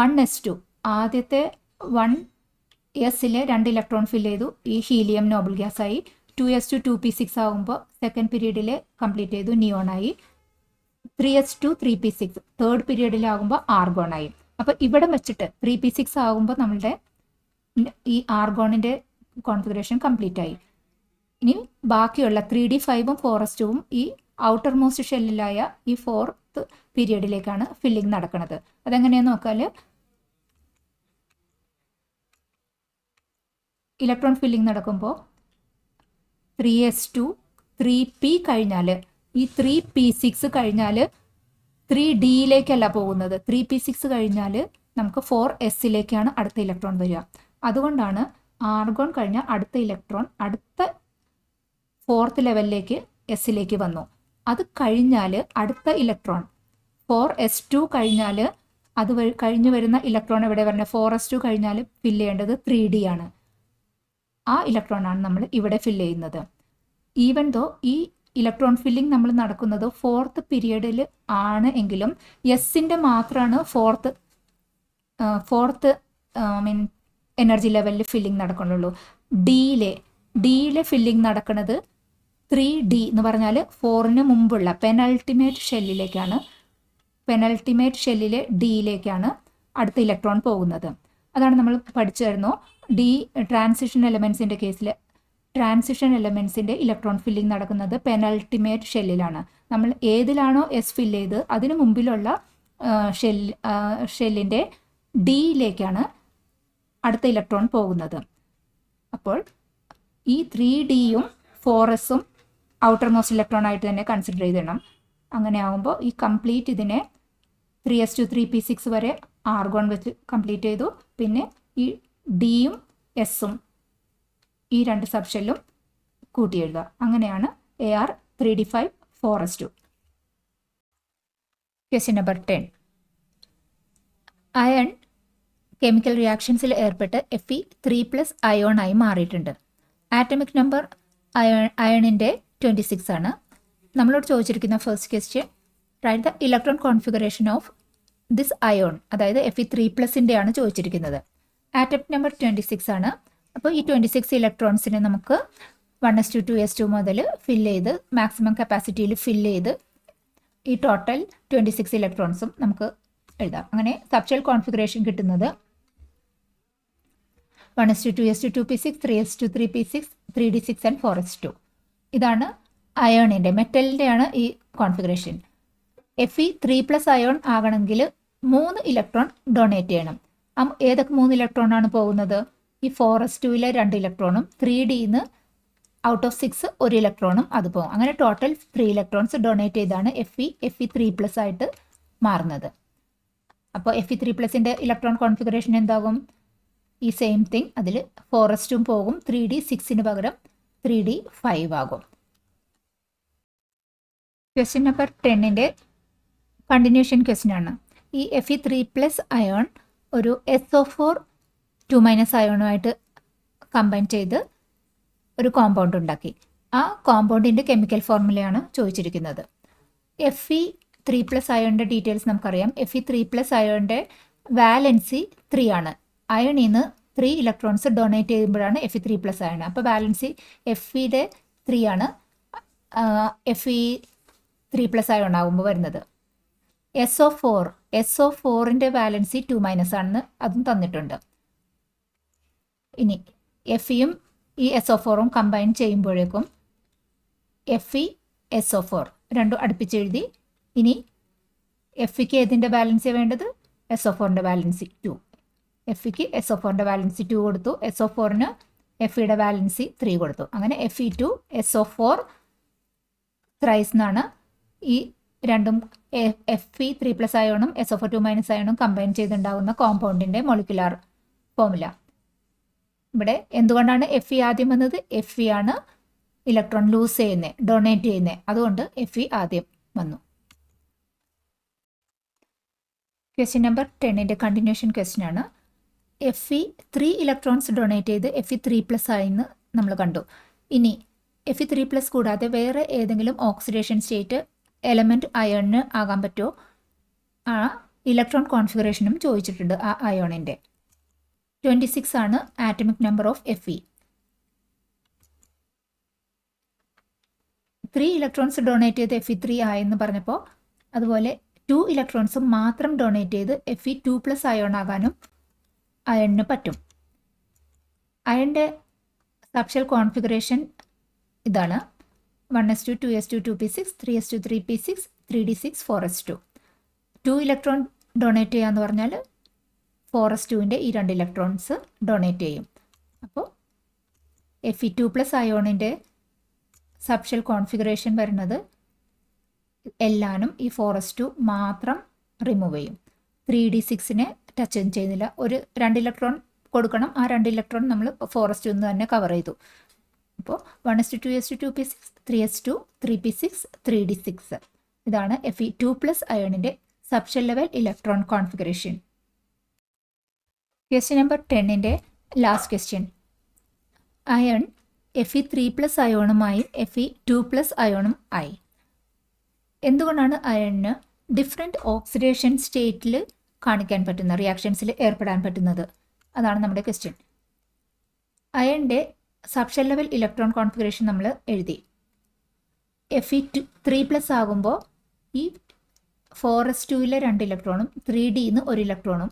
1s2 ആദ്യത്തെ 1sലെ 2 ഇലക്ട്രോൺ ഫിൽ ചെയ്തു, ഈ ഹീലിയം നോബിൾ ഗ്യാസ് ആയി. 2s2 2p6 ആകുമ്പോൾ സെക്കൻഡ് പീരീഡിൽ കംപ്ലീറ്റ് ചെയ്തു, നിയോൺ ആയി. 3s2 3p6 തേർഡ് പീരീഡിലാകുമ്പോൾ ആർഗോൺ ആയി. അപ്പോൾ ഇവിടെ വെച്ചിട്ട് 3p6 ആകുമ്പോൾ നമ്മളുടെ ഈ ആർഗോണിൻ്റെ കോൺഫിഗറേഷൻ കംപ്ലീറ്റ് ആയി. ഇനി ബാക്കിയുള്ള 3d5ഉം 4s2ഉം ഈ ഔട്ടർ മോസ്റ്റ് ഷെല്ലിലായ ഈ ഫോർത്ത് പീരിയഡിലേക്കാണ് ഫില്ലിംഗ് നടക്കുന്നത്. അതെങ്ങനെയാന്ന് നോക്കിയാൽ ഇലക്ട്രോൺ ഫില്ലിംഗ് നടക്കുമ്പോൾ 3s2 3p കഴിഞ്ഞാൽ ഈ 3p6 കഴിഞ്ഞാൽ 3dയിലേക്കല്ല പോകുന്നത്. 3p6 കഴിഞ്ഞാൽ നമുക്ക് 4sയിലേക്കാണ് അടുത്ത ഇലക്ട്രോൺ വരിക. അതുകൊണ്ടാണ് ആർഗോൺ കഴിഞ്ഞ അടുത്ത ഇലക്ട്രോൺ അടുത്ത 4th ലെവലിലേക്ക് എസിലേക്ക് വന്നു. അത് കഴിഞ്ഞാൽ അടുത്ത ഇലക്ട്രോൺ 4s2 കഴിഞ്ഞാൽ അത് കഴിഞ്ഞ് വരുന്ന ഇലക്ട്രോൺ എവിടെ വരുന്നത്? 4s2 കഴിഞ്ഞാൽ ഫില്ല് ചെയ്യേണ്ടത് 3d ആണ്. ആ ഇലക്ട്രോണാണ് നമ്മൾ ഇവിടെ ഫില്ല് ചെയ്യുന്നത്. ഈവൻ ദോ ഈ ഇലക്ട്രോൺ ഫില്ലിംഗ് നമ്മൾ നടക്കുന്നത് 4th പീരിയഡിൽ ആണ് എങ്കിലും എസിൻ്റെ മാത്രമാണ് ഫോർത്ത് എനർജി ലെവലിൽ ഫില്ലിംഗ് നടക്കുന്നുള്ളൂ. ഡിയിലെ ഫില്ലിംഗ് നടക്കുന്നത് 3d എന്ന് പറഞ്ഞാൽ 4ന് മുമ്പുള്ള പെനൾട്ടിമേറ്റ് ഷെല്ലിലേക്കാണ്. പെനൾട്ടിമേറ്റ് ഷെല്ലിലെ ഡിയിലേക്കാണ് അടുത്ത ഇലക്ട്രോൺ പോകുന്നത്. അതാണ് നമ്മൾ പഠിച്ചിരുന്നു. ട്രാൻസിഷൻ എലമെൻസിൻ്റെ കേസിൽ ട്രാൻസിഷൻ എലമെൻസിൻ്റെ ഇലക്ട്രോൺ ഫില്ലിംഗ് നടക്കുന്നത് പെനൾട്ടിമേറ്റ് ഷെല്ലിലാണ്. നമ്മൾ ഏതിലാണോ എസ് ഫില്ല് ചെയ്ത് അതിന് മുമ്പിലുള്ള ഷെല്ലിൻ്റെ ഡിയിലേക്കാണ് അടുത്ത ഇലക്ട്രോൺ പോകുന്നത്. അപ്പോൾ ഈ 3dയും 4sഉം ഔട്ടർ മോസ്റ്റ് ഇലക്ട്രോൺ ആയിട്ട് തന്നെ കൺസിഡർ ചെയ്തിടണം. അങ്ങനെ ആകുമ്പോൾ ഈ കംപ്ലീറ്റ് ഇതിനെ 3s2 3p6 വരെ ആർഗോൺ വെച്ച് കംപ്ലീറ്റ് ചെയ്തു. പിന്നെ ഈ ഡിയും എസും ഈ രണ്ട് സബ്ഷെല്ലും കൂട്ടി എഴുതുക. അങ്ങനെയാണ് AR 3d5 4s2. Question number 10. Iron chemical റിയാക്ഷൻസിൽ ഏർപ്പെട്ട് Fe3+ അയോണായി മാറിയിട്ടുണ്ട്. ആറ്റമിക് നമ്പർ അയണിൻ്റെ 26 ആണ്. നമ്മളോട് ചോദിച്ചിരിക്കുന്ന first question, write the electron configuration of this ion, അതായത് Fe3+ ആണ് ചോദിച്ചിരിക്കുന്നത്. ആറ്റമിക് നമ്പർ 26 ആണ്. അപ്പോൾ ഈ 26 ഇലക്ട്രോൺസിനെ നമുക്ക് 1s2 2s2 മുതൽ ഫില്ല് ചെയ്ത് മാക്സിമം കപ്പാസിറ്റിയിൽ ഫില്ല് ചെയ്ത് ഈ ടോട്ടൽ 26 ഇലക്ട്രോൺസും നമുക്ക് എഴുതാം. അങ്ങനെ സബ്ഷെൽ കോൺഫിഗറേഷൻ കിട്ടുന്നത് 1s2 2s2 2p6 3s2 3p6 3d6 and 4s2. ഇതാണ് അയോണിൻ്റെ മെറ്റലിൻ്റെയാണ് ഈ കോൺഫിഗറേഷൻ. Fe3+ അയോൺ ആകണമെങ്കിൽ 3 ഇലക്ട്രോൺ ഡൊണേറ്റ് ചെയ്യണം. ഏതൊക്കെ 3 ഇലക്ട്രോൺ ആണ് പോകുന്നത്? ഈ 4s2ലെ 2 ഇലക്ട്രോണും 3dന്ന് ഔട്ട് ഓഫ് 6 1 ഇലക്ട്രോണും അത് പോകും. അങ്ങനെ ടോട്ടൽ 3 ഇലക്ട്രോൺസ് ഡൊണേറ്റ് ചെയ്താണ് Fe3+ ആയിട്ട് മാറുന്നത്. അപ്പോൾ Fe3+ൻ്റെ ഇലക്ട്രോൺ കോൺഫിഗറേഷൻ എന്താകും? ഈ സെയിം തിങ്, അതിൽ 4s2 പോകും, 3d6ന് പകരം 3d5 ആകും. ക്വസ്റ്റ്യൻ നമ്പർ 10ൻ്റെ കണ്ടിന്യൂഷൻ ക്വസ്റ്റ്യൻ ആണ്. ഈ Fe3+ അയോൺ ഒരു SO4 2- അയോണുമായിട്ട് കമ്പൈൻ ചെയ്ത് ഒരു കോമ്പൗണ്ട് ഉണ്ടാക്കി. ആ കോമ്പൗണ്ടിൻ്റെ കെമിക്കൽ ഫോർമുലയാണ് ചോദിച്ചിരിക്കുന്നത്. Fe3+ അയോണിൻ്റെ ഡീറ്റെയിൽസ് നമുക്കറിയാം. Fe3+ അയോണിൻ്റെ വാലൻസി 3 ആണ്. അയണിൽ നിന്ന് 3 ഇലക്ട്രോൺസ് ഡൊണേറ്റ് ചെയ്യുമ്പോഴാണ് Fe3+ അയൺ. അപ്പോൾ വാലൻസി Feയുടെ 3 ആണ്. Fe3+ അയോൺ ആകുമ്പോൾ വരുന്നത്. SO4ൻ്റെ വാലൻസി 2- ആണെന്ന് അതും തന്നിട്ടുണ്ട്. ഇനി Feയും ഈ SO4ഉം കമ്പൈൻ ചെയ്യുമ്പോഴേക്കും FeSO4 രണ്ടും അടുപ്പിച്ചെഴുതി. ഇനി Feക്ക് ഏതിൻ്റെ ബാലൻസി വേണ്ടത്? SO4ൻ്റെ ബാലൻസി 2. Feക്ക് SO4ൻ്റെ ബാലൻസി 2 കൊടുത്തു. SO4ന് Feയുടെ ബാലൻസി 3 കൊടുത്തു. അങ്ങനെ Fe2 SO4 ത്രൈസ് എന്നാണ് ഈ രണ്ടും Fe3+ അയോണും SO4 2- അയോണും കമ്പൈൻ ചെയ്തുണ്ടാകുന്ന കോമ്പൗണ്ടിൻ്റെ മോളിക്കുലാർ ഫോർമുല. ഇവിടെ എന്തുകൊണ്ടാണ് Fe ആദ്യം വന്നത്? Fe ആണ് ഇലക്ട്രോൺ ലൂസ് ചെയ്യുന്നത്, ഡൊണേറ്റ് ചെയ്യുന്നത്. അതുകൊണ്ട് Fe ആദ്യം വന്നു. ക്വസ്റ്റ്യൻ നമ്പർ 10ൻ്റെ കണ്ടിന്യൂഷൻ ക്വസ്റ്റ്യൻ ആണ്. Fe 3 ഇലക്ട്രോൺസ് ഡൊണേറ്റ് ചെയ്ത് Fe3+ ആയെന്ന് നമ്മൾ കണ്ടു. ഇനി Fe3+ കൂടാതെ വേറെ ഏതെങ്കിലും ഓക്സിഡേഷൻ സ്റ്റേറ്റ് എലമെൻറ്റ് അയോണിന് ആകാൻ പറ്റുമോ? ആ ഇലക്ട്രോൺ കോൺഫിഗറേഷനും ചോദിച്ചിട്ടുണ്ട് ആ അയോണിൻ്റെ. 26 ആണ് atomic number of Fe. 3 electrons donate ചെയ്ത് Fe3 ആയെന്ന് പറഞ്ഞപ്പോൾ അതുപോലെ 2 ഇലക്ട്രോൺസ് മാത്രം ഡൊണേറ്റ് ചെയ്ത് Fe2+ അയോൺ ആകാനും അയണിന് പറ്റും. അയണിൻ്റെ സബ്ഷെൽ കോൺഫിഗറേഷൻ ഇതാണ്: 1s2 2s2 2p6 3s2 3p6 3d6 4s2. 2 electron donate ചെയ്യാന്ന് പറഞ്ഞാൽ 4s2ൻ്റെ ഈ 2 ഇലക്ട്രോൺസ് ഡൊണേറ്റ് ചെയ്യും. അപ്പോൾ Fe2+ അയോണിൻ്റെ സബ്ഷെൽ കോൺഫിഗറേഷൻ വരുന്നത് എല്ലാനും ഈ 4s2 മാത്രം റിമൂവ് ചെയ്യും. 3d6നെ ടച്ച് ചെയ്യുന്നില്ല. ഒരു 2 ഇലക്ട്രോൺ കൊടുക്കണം, ആ 2 ഇലക്ട്രോൺ നമ്മൾ 4s2 തന്നെ കവർ ചെയ്തു. അപ്പോൾ 1s2 2s2 2p6 3s2 3p6 3d6. ഇതാണ് Fe2+ അയോണിൻ്റെ subshell level electron configuration. Question number 10ൻ്റെ ലാസ്റ്റ് ക്വസ്റ്റ്യൻ. അയൺ Fe3+ അയോണുമായും Fe2+ അയോണും ആയി. എന്തുകൊണ്ടാണ് അയണിന് ഡിഫറെൻറ്റ് ഓക്സിഡേഷൻ സ്റ്റേറ്റിൽ കാണിക്കാൻ പറ്റുന്ന, റിയാക്ഷൻസിൽ ഏർപ്പെടാൻ പറ്റുന്നത്? അതാണ് നമ്മുടെ ക്വസ്റ്റ്യൻ. അയണിൻ്റെ സബ്ഷെൽ ലെവൽ ഇലക്ട്രോൺ കോൺഫിഗറേഷൻ നമ്മൾ എഴുതി. Fe3+ ആകുമ്പോൾ ഈ 4s2ലെ 2 ഇലക്ട്രോണും 3dന്ന് 1 ഇലക്ട്രോണും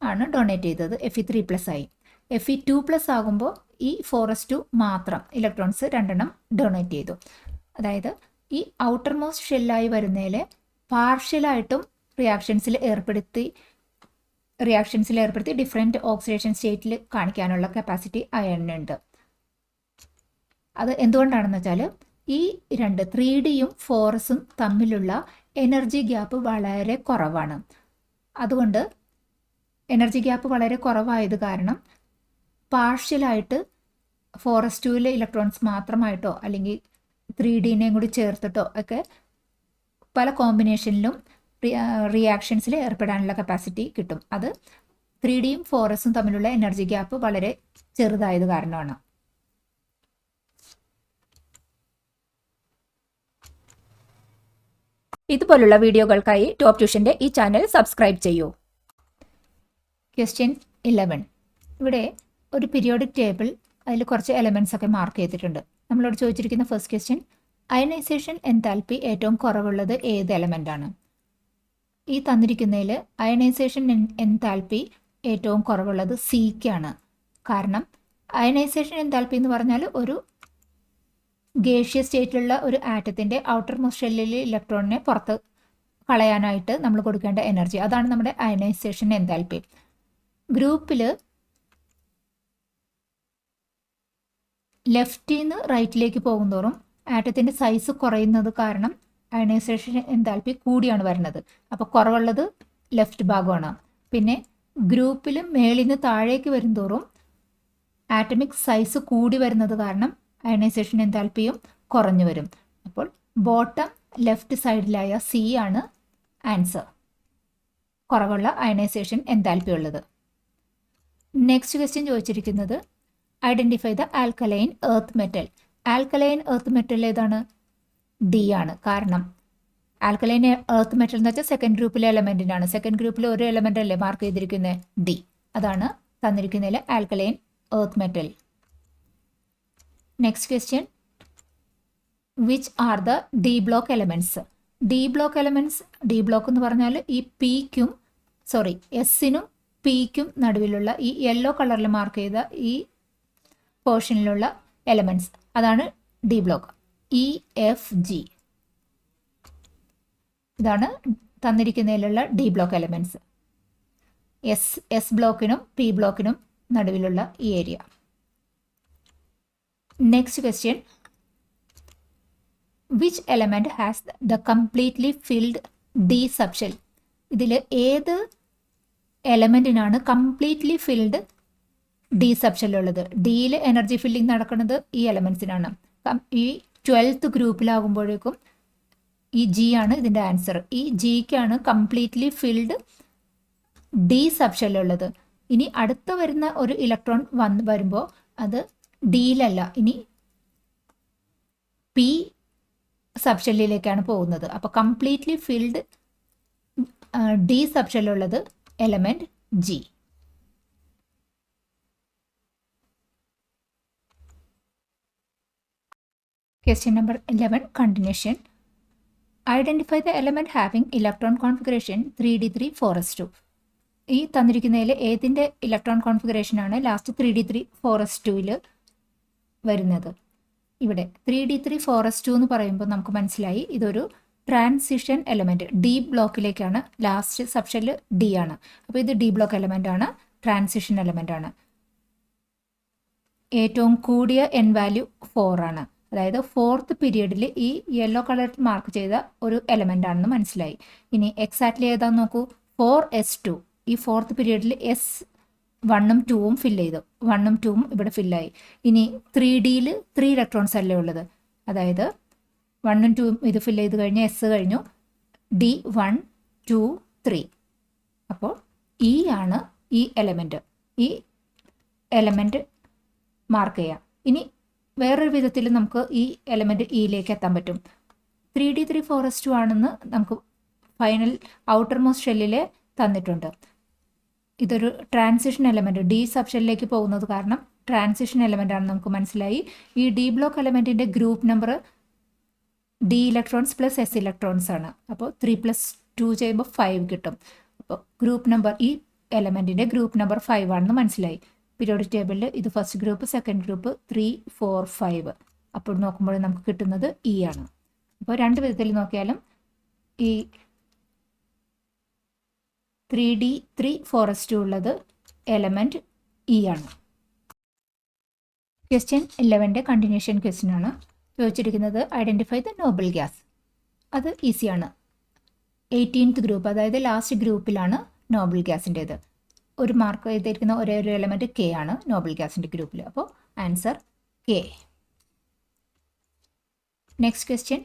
ആണ് ഡൊണേറ്റ് ചെയ്തത്. Fe3+ ആയി. Fe2+ ആകുമ്പോൾ ഈ 4s2 മാത്രം ഇലക്ട്രോൺസ് 2 ഡൊണേറ്റ് ചെയ്തു. അതായത് ഈ ഔട്ടർ മോസ്റ്റ് ഷെല്ലായി വരുന്നതിൽ പാർഷ്യലായിട്ടും റിയാക്ഷൻസിൽ ഏർപ്പെടുത്തി ഡിഫറെൻറ്റ് ഓക്സിഡേഷൻ സ്റ്റേറ്റിൽ കാണിക്കാനുള്ള കപ്പാസിറ്റി അയണിനുണ്ട്. അത് എന്തുകൊണ്ടാണെന്ന് വെച്ചാൽ ഈ 3dയും 4sഉം തമ്മിലുള്ള എനർജി ഗ്യാപ്പ് വളരെ കുറവാണ്. അതുകൊണ്ട് എനർജി ഗ്യാപ്പ് വളരെ കുറവായത് കാരണം പാർഷ്യലായിട്ട് 4s2ലെ ഇലക്ട്രോൺസ് മാത്രമായിട്ടോ അല്ലെങ്കിൽ 3dനെയും കൂടി ചേർത്തിട്ടോ ഒക്കെ പല കോമ്പിനേഷനിലും റിയാക്ഷൻസിൽ ഏർപ്പെടാനുള്ള കപ്പാസിറ്റി കിട്ടും. അത് 3dയും 4sഉം തമ്മിലുള്ള എനർജി ഗ്യാപ്പ് വളരെ ചെറുതായത് കാരണമാണ്. ഇതുപോലുള്ള വീഡിയോകൾക്കായി ടോപ്പ് ട്യൂഷൻ്റെ ഈ ചാനൽ സബ്സ്ക്രൈബ് ചെയ്യൂ. ക്വസ്റ്റ്യൻ 11. ഇവിടെ ഒരു പീരിയോഡിക് ടേബിൾ, അതിൽ കുറച്ച് എലമെൻറ്റ്സ് ഒക്കെ മാർക്ക് ചെയ്തിട്ടുണ്ട്. നമ്മളോട് ചോദിച്ചിരിക്കുന്ന ഫസ്റ്റ് ക്വസ്റ്റ്യൻ, അയണൈസേഷൻ എൻതാൽപ്പി ഏറ്റവും കുറവുള്ളത് ഏത് എലമെൻ്റാണ്? ഈ തന്നിരിക്കുന്നതിൽ അയണൈസേഷൻ എൻതാൽപ്പി ഏറ്റവും കുറവുള്ളത് സിക്കാണ്. കാരണം അയണൈസേഷൻ എൻതാൽപ്പി എന്ന് പറഞ്ഞാൽ ഒരു ഗേഷ്യസ് സ്റ്റേറ്റിലുള്ള ഒരു ആറ്റത്തിൻ്റെ ഔട്ടർ മോസ്റ്റ് ഷെല്ലിലെ ഇലക്ട്രോണിനെ പുറത്ത് കളയാനായിട്ട് നമ്മൾ കൊടുക്കേണ്ട എനർജി, അതാണ് നമ്മുടെ അയണൈസേഷൻ എൻതാൽപ്പി. ഗ്രൂപ്പിൽ ലെഫ്റ്റിൽ നിന്ന് റൈറ്റിലേക്ക് പോകുന്തോറും ആറ്റത്തിൻ്റെ സൈസ് കുറയുന്നത് കാരണം അയണൈസേഷൻ എൻതാൽപ്പി കൂടിയാണ് വരുന്നത്. അപ്പോൾ കുറവുള്ളത് ലെഫ്റ്റ് ഭാഗമാണ്. പിന്നെ ഗ്രൂപ്പിൽ മേളിൽ നിന്ന് താഴേക്ക് വരുന്തോറും ആറ്റമിക് സൈസ് കൂടി വരുന്നത് കാരണം അയണൈസേഷൻ എൻതാൽപ്പിയും കുറഞ്ഞു വരും. അപ്പോൾ ബോട്ടം ലെഫ്റ്റ് സൈഡിലായ സി ആണ് ആൻസർ, കുറവുള്ള അയണൈസേഷൻ എൻതാൽപ്പി ഉള്ളത്. നെക്സ്റ്റ് ക്വസ്റ്റ്യൻ ചോദിച്ചിരിക്കുന്നത്, identify the alkaline earth metal. Alkaline earth metal ഏതാണ്? ഡി ആണ്. കാരണം ആൽക്കലൈൻ എർത്ത് മെറ്റൽ എന്ന് വെച്ചാൽ സെക്കൻഡ് ഗ്രൂപ്പിലെ എലമെൻറ്റിനാണ്. സെക്കൻഡ് ഗ്രൂപ്പിൽ ഒരു എലമെൻ്റ് അല്ലേ മാർക്ക് ചെയ്തിരിക്കുന്നത്? ഡി. അതാണ് തന്നിരിക്കുന്നതിൽ alkaline earth metal. Next question, which are the D block elements? D block elements, D block എന്ന് പറഞ്ഞാൽ ഈ എസിനും പിക്കും നടുവിലുള്ള ഈ യെല്ലോ കളറിൽ മാർക്ക് ചെയ്ത ഈ പോർഷനിലുള്ള എലമെൻറ്റ്സ്, അതാണ് D block. E F G, ഇതാണ് തന്നിരിക്കുന്നതിലുള്ള ഡി ബ്ലോക്ക് എലമെൻറ്റ്സ്. എസ് ബ്ലോക്കിനും പി ബ്ലോക്കിനും നടുവിലുള്ള ഈ area. Next question, which element has the completely filled D subshell? ഇതിൽ ഏത് എലമെൻറ്റിനാണ് കംപ്ലീറ്റ്ലി ഫിൽഡ് ഡി സബ്ഷെല്ലുള്ളത്? ഡിയിൽ എനർജി ഫില്ലിംഗ് നടക്കുന്നത് ഈ എലമെൻറ്റ്സിനാണ്. ഈ 12th ഗ്രൂപ്പിലാകുമ്പോഴേക്കും ഈ ജി ആണ് ഇതിൻ്റെ ആൻസർ. ഈ ജിക്കാണ് കംപ്ലീറ്റ്ലി ഫിൽഡ് ഡി സബ്ഷെല്ലുള്ളത്. ഇനി അടുത്ത വരുന്ന ഒരു ഇലക്ട്രോൺ വരുമ്പോൾ അത് ഡിയിലല്ല, ഇനി പി സബ്ഷെല്ലിലേക്കാണ് പോകുന്നത്. അപ്പോൾ കംപ്ലീറ്റ്ലി ഫിൽഡ് ഡി സബ്ഷെല്ലുള്ളത് element G. Question number 11, continuation. Identify the element having electron configuration 3d3 4s2. ഈ തന്നിരിക്കുന്നതിൽ ഏതിൻ്റെ ഇലക്ട്രോൺ കോൺഫിഗറേഷനാണ് ലാസ്റ്റ് 3d3 4s2ൽ വരുന്നത്? ഇവിടെ 3d3 4s2 എന്ന് പറയുമ്പോൾ നമുക്ക് മനസ്സിലായി ഇതൊരു ട്രാൻസിഷൻ എലമെൻറ്റ്, ഡി ബ്ലോക്കിലേക്കാണ്. ലാസ്റ്റ് സബ്ഷെൽ ഡി ആണ്. അപ്പോൾ ഇത് ഡി ബ്ലോക്ക് എലമെൻ്റ് ആണ്, ട്രാൻസിഷൻ എലമെൻ്റ് ആണ്. ഏറ്റവും കൂടിയ എൻ വാല്യൂ 4 ആണ്. അതായത് 4th പീരിയഡിൽ ഈ യെല്ലോ കളറിൽ മാർക്ക് ചെയ്ത ഒരു എലമെൻ്റ് ആണെന്ന് മനസ്സിലായി. ഇനി എക്സാക്ട്ലി ഏതാന്ന് നോക്കൂ, 4s2. ഈ 4th പീരിയഡിൽ S1ഉം 2ഉം ഫില്ല് ചെയ്തു. 1ഉം 2ഉം ഇവിടെ ഫില്ലായി. ഇനി 3Dയിൽ 3 ഇലക്ട്രോൺസ് അല്ലേ ഉള്ളത്, അതായത് 1ഉം 2ഉം ഇത് ഫില്ല് ചെയ്ത് കഴിഞ്ഞ് S കഴിഞ്ഞു, D 1 2 3. അപ്പോൾ E ആണ് ഈ എലമെൻറ്റ്. ഈ എലമെൻറ്റ് മാർക്ക് ചെയ്യാം. ഇനി വേറൊരു വിധത്തിൽ നമുക്ക് ഈ എലമെൻറ്റ് ഇയിലേക്ക് എത്താൻ പറ്റും. 3D 3 ആണെന്ന് നമുക്ക് ഫൈനൽ ഔട്ടർ മോസ്റ്റ് ഷെല്ലിൽ തന്നിട്ടുണ്ട്. ഇതൊരു ട്രാൻസിഷൻ എലമെൻറ്റ്, ഡി സബ് ഷെല്ലിലേക്ക് പോകുന്നത് കാരണം ട്രാൻസിഷൻ എലമെൻ്റ് ആണെന്ന് നമുക്ക് മനസ്സിലായി. ഈ ഡി ബ്ലോക്ക് എലമെൻറ്റിൻ്റെ group number D electrons plus S electrons ആണ്. അപ്പോൾ 3 + 2 ചെയ്യുമ്പോൾ 5 കിട്ടും. അപ്പോൾ ഗ്രൂപ്പ് നമ്പർ, ഈ എലമെൻറ്റിൻ്റെ ഗ്രൂപ്പ് നമ്പർ 5 ആണെന്ന് മനസ്സിലായി. പീരിയോഡിക് ടേബിളിൽ ഇത് ഫസ്റ്റ് ഗ്രൂപ്പ്, സെക്കൻഡ് ഗ്രൂപ്പ് 3 4 5. അപ്പോൾ നോക്കുമ്പോൾ നമുക്ക് കിട്ടുന്നത് E ആണ്. അപ്പോൾ രണ്ട് വിധത്തിൽ നോക്കിയാലും ഈ 3D 3 4s2 ഉള്ളത് എലമെൻറ്റ് E ആണ്. ക്വസ്റ്റ്യൻ 11ൻ്റെ കണ്ടിന്യൂഷൻ ക്വസ്റ്റ്യൻ ആണ്. ചോദിച്ചിരിക്കുന്നത് ഐഡൻറ്റിഫൈ ദ നോബിൾ ഗ്യാസ്. അത് ഈസിയാണ്. 18th ഗ്രൂപ്പ്, അതായത് ലാസ്റ്റ് ഗ്രൂപ്പിലാണ് നോബിൾ ഗ്യാസിൻ്റേത്. ഒരു മാർക്ക് ചെയ്തിരിക്കുന്ന ഒരേ ഒരു എലമെൻറ്റ് K ആണ് നോബിൾ ഗ്യാസിൻ്റെ ഗ്രൂപ്പിൽ. അപ്പോൾ answer K. Next question,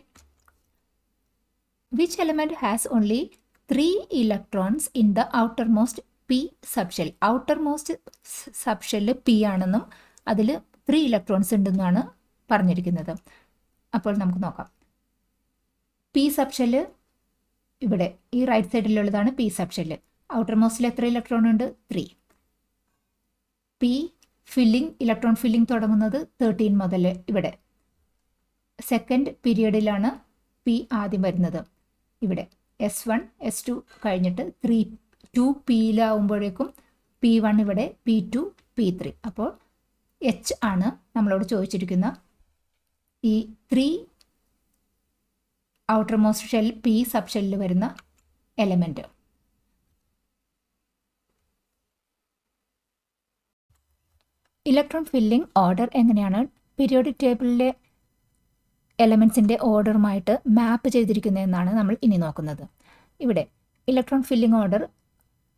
which element has only 3 electrons in the outer most P subshell. Outer most subshell P ആണെന്നും അതിൽ 3 ഇലക്ട്രോൺസ് ഉണ്ടെന്നാണ് പറഞ്ഞിരിക്കുന്നത്. അപ്പോൾ നമുക്ക് നോക്കാം. P സബ്ഷെല്ല് ഇവിടെ ഈ റൈറ്റ് സൈഡിലുള്ളതാണ് P സബ്ഷെല്ല്. ഔട്ടർ മോസ്റ്റിൽ എത്ര ഇലക്ട്രോൺ ഉണ്ട്? 3. P ഫില്ലിംഗ്, ഇലക്ട്രോൺ ഫില്ലിംഗ് തുടങ്ങുന്നത് 13 മുതൽ ഇവിടെ. സെക്കൻഡ് പീരിയഡിലാണ് P ആദ്യം വരുന്നത്. ഇവിടെ S1 S2 കഴിഞ്ഞിട്ട് 2Pയിലാവുമ്പോഴേക്കും P1 ഇവിടെ, P2 P3. അപ്പോൾ H ആണ് നമ്മളോട് ചോദിച്ചിരിക്കുന്ന ഈ 3 outer most shell P sub ഷെല്ലിൽ വരുന്ന എലമെൻറ്റ്. ഇലക്ട്രോൺ ഫില്ലിംഗ് ഓർഡർ എങ്ങനെയാണ് പീരിയോഡിക് ടേബിളിലെ എലമെൻസിൻ്റെ ഓർഡറുമായിട്ട് മാപ്പ് ചെയ്തിരിക്കുന്നതെന്നാണ് നമ്മൾ ഇനി നോക്കുന്നത്. ഇവിടെ electron filling order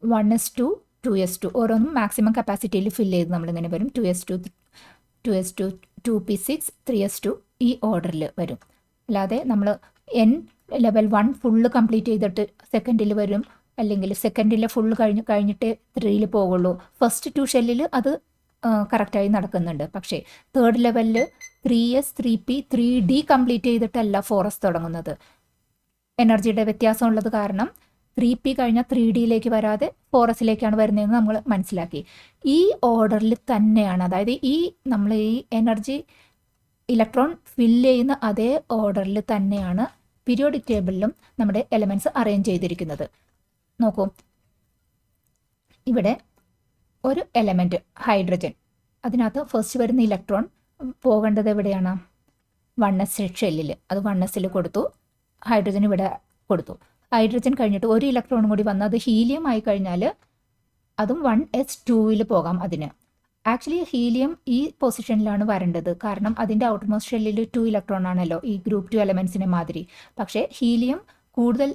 1s2 2s2 ഓരോന്നും മാക്സിമം കപ്പാസിറ്റിയിൽ ഫില്ല് ചെയ്ത് നമ്മളിങ്ങനെ വരും. 2s2 2s2 2p6 3s2 ഈ ഓർഡറിൽ വരും. അല്ലാതെ നമ്മൾ ലെവൽ 1 ഫുള്ള് കംപ്ലീറ്റ് ചെയ്തിട്ട് സെക്കൻഡിൽ വരും, അല്ലെങ്കിൽ സെക്കൻഡിൽ ഫുള്ള് കഴിഞ്ഞിട്ട് 3ൽ പോകുള്ളൂ. ഫസ്റ്റ് 2 ഷെല്ലിൽ അത് കറക്റ്റായി നടക്കുന്നുണ്ട്. പക്ഷേ തേർഡ് ലെവലിൽ 3s 3p 3d complete ചെയ്തിട്ടല്ല 4s തുടങ്ങുന്നത്. എനർജിയുടെ വ്യത്യാസം ഉള്ളത് കാരണം 3p കഴിഞ്ഞാൽ 3dയിലേക്ക് വരാതെ 4sലേക്കാണ് വരുന്നതെന്ന് നമ്മൾ മനസ്സിലാക്കി. ഈ ഓർഡറിൽ തന്നെയാണ്, അതായത് നമ്മൾ ഈ എനർജി ഇലക്ട്രോൺ ഫില്ല് ചെയ്യുന്ന അതേ ഓർഡറിൽ തന്നെയാണ് പീരിയോഡിക് ടേബിളിലും നമ്മുടെ എലമെൻറ്റ്സ് അറേഞ്ച് ചെയ്തിരിക്കുന്നത്. നോക്കൂ, ഇവിടെ ഒരു എലമെൻറ്റ് ഹൈഡ്രജൻ, അതിനകത്ത് ഫസ്റ്റ് വരുന്ന ഇലക്ട്രോൺ പോകേണ്ടത് എവിടെയാണ്? 1s ഷെല്ലിൽ. അത് 1sൽ കൊടുത്തു. ഹൈഡ്രജൻ ഇവിടെ കൊടുത്തു. ഹൈഡ്രജൻ കഴിഞ്ഞിട്ട് ഒരു ഇലക്ട്രോണും കൂടി വന്ന് അത് ഹീലിയം ആയി കഴിഞ്ഞാൽ അതും 1s2ൽ പോകാം. അതിന് ആക്ച്വലി ഹീലിയം ഈ പൊസിഷനിലാണ് വരേണ്ടത്, കാരണം അതിൻ്റെ ഔട്ടർ മോസ്റ്റ് ഷെല്ലിൽ 2 ഇലക്ട്രോൺ ആണല്ലോ, ഈ ഗ്രൂപ്പ് 2 എലമെൻസിനെ മാതിരി. പക്ഷേ ഹീലിയം കൂടുതൽ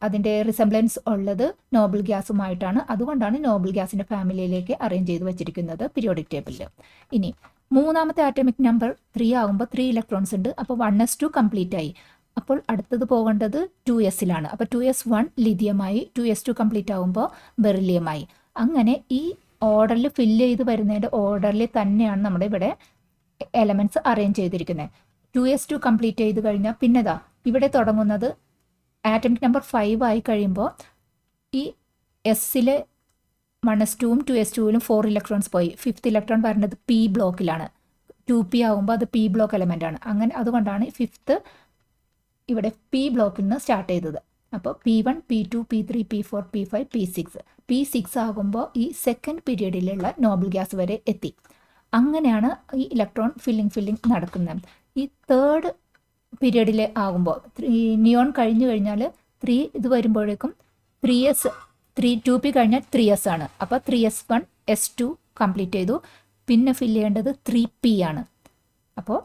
അതിൻ്റെ റിസംബ്ലൻസ് ഉള്ളത് നോബിൾ ഗ്യാസുമായിട്ടാണ്. അതുകൊണ്ടാണ് നോബിൾ ഗ്യാസിൻ്റെ ഫാമിലിയിലേക്ക് അറേഞ്ച് ചെയ്ത് വെച്ചിരിക്കുന്നത് പീരിയോഡിക് ടേബിളിൽ. ഇനി മൂന്നാമത്തെ ആറ്റോമിക് നമ്പർ 3 ആകുമ്പോൾ 3 ഇലക്ട്രോൺസ് ഉണ്ട്. അപ്പോൾ 1s2 കംപ്ലീറ്റ് ആയി. അപ്പോൾ അടുത്തത് പോകേണ്ടത് 2sലാണ്. അപ്പോൾ 2s1 ലിഥിയമായി, 2s2 കംപ്ലീറ്റ് ആകുമ്പോൾ ബെറിലിയമായി. അങ്ങനെ ഈ ഓർഡറിൽ ഫില്ല് ചെയ്ത് വരുന്നതിൻ്റെ ഓർഡറിൽ തന്നെയാണ് നമ്മുടെ ഇവിടെ എലമെൻറ്റ്സ് അറേഞ്ച് ചെയ്തിരിക്കുന്നത്. 2s2 കംപ്ലീറ്റ് ചെയ്ത് കഴിഞ്ഞാൽ പിന്നെതാ ഇവിടെ തുടങ്ങുന്നത് ആറ്റമിക് നമ്പർ 5 ആയി കഴിയുമ്പോൾ ഈ എസ്സിൽ 1s2ഉം 2s2ലും 4 ഇലക്ട്രോൺസ് പോയി. 5th ഇലക്ട്രോൺ വരുന്നത് P ബ്ലോക്കിലാണ്. 2p ആകുമ്പോൾ അത് P ബ്ലോക്ക് എലമെൻ്റ് ആണ്. അങ്ങനെ അതുകൊണ്ടാണ് 5th ഇവിടെ P ബ്ലോക്കിൽ നിന്ന് സ്റ്റാർട്ട് ചെയ്തത്. അപ്പോൾ P1 P2 P3 P4 P5 P6 P6 ആകുമ്പോൾ ഈ സെക്കൻഡ് പീരിയഡിലുള്ള നോബിൾ ഗ്യാസ് വരെ എത്തി. അങ്ങനെയാണ് ഈ ഇലക്ട്രോൺ ഫില്ലിംഗ് നടക്കുന്നത്. ഈ തേർഡ് പീരിയഡിൽ ആകുമ്പോൾ നിയോൺ കഴിഞ്ഞു കഴിഞ്ഞാൽ 3 ഇത് വരുമ്പോഴേക്കും 3s 2p കഴിഞ്ഞാൽ 3s ആണ്. അപ്പോൾ 3s1 s2 കംപ്ലീറ്റ് ചെയ്തു. പിന്നെ ഫില്ല് ചെയ്യേണ്ടത് 3p ആണ്. അപ്പോൾ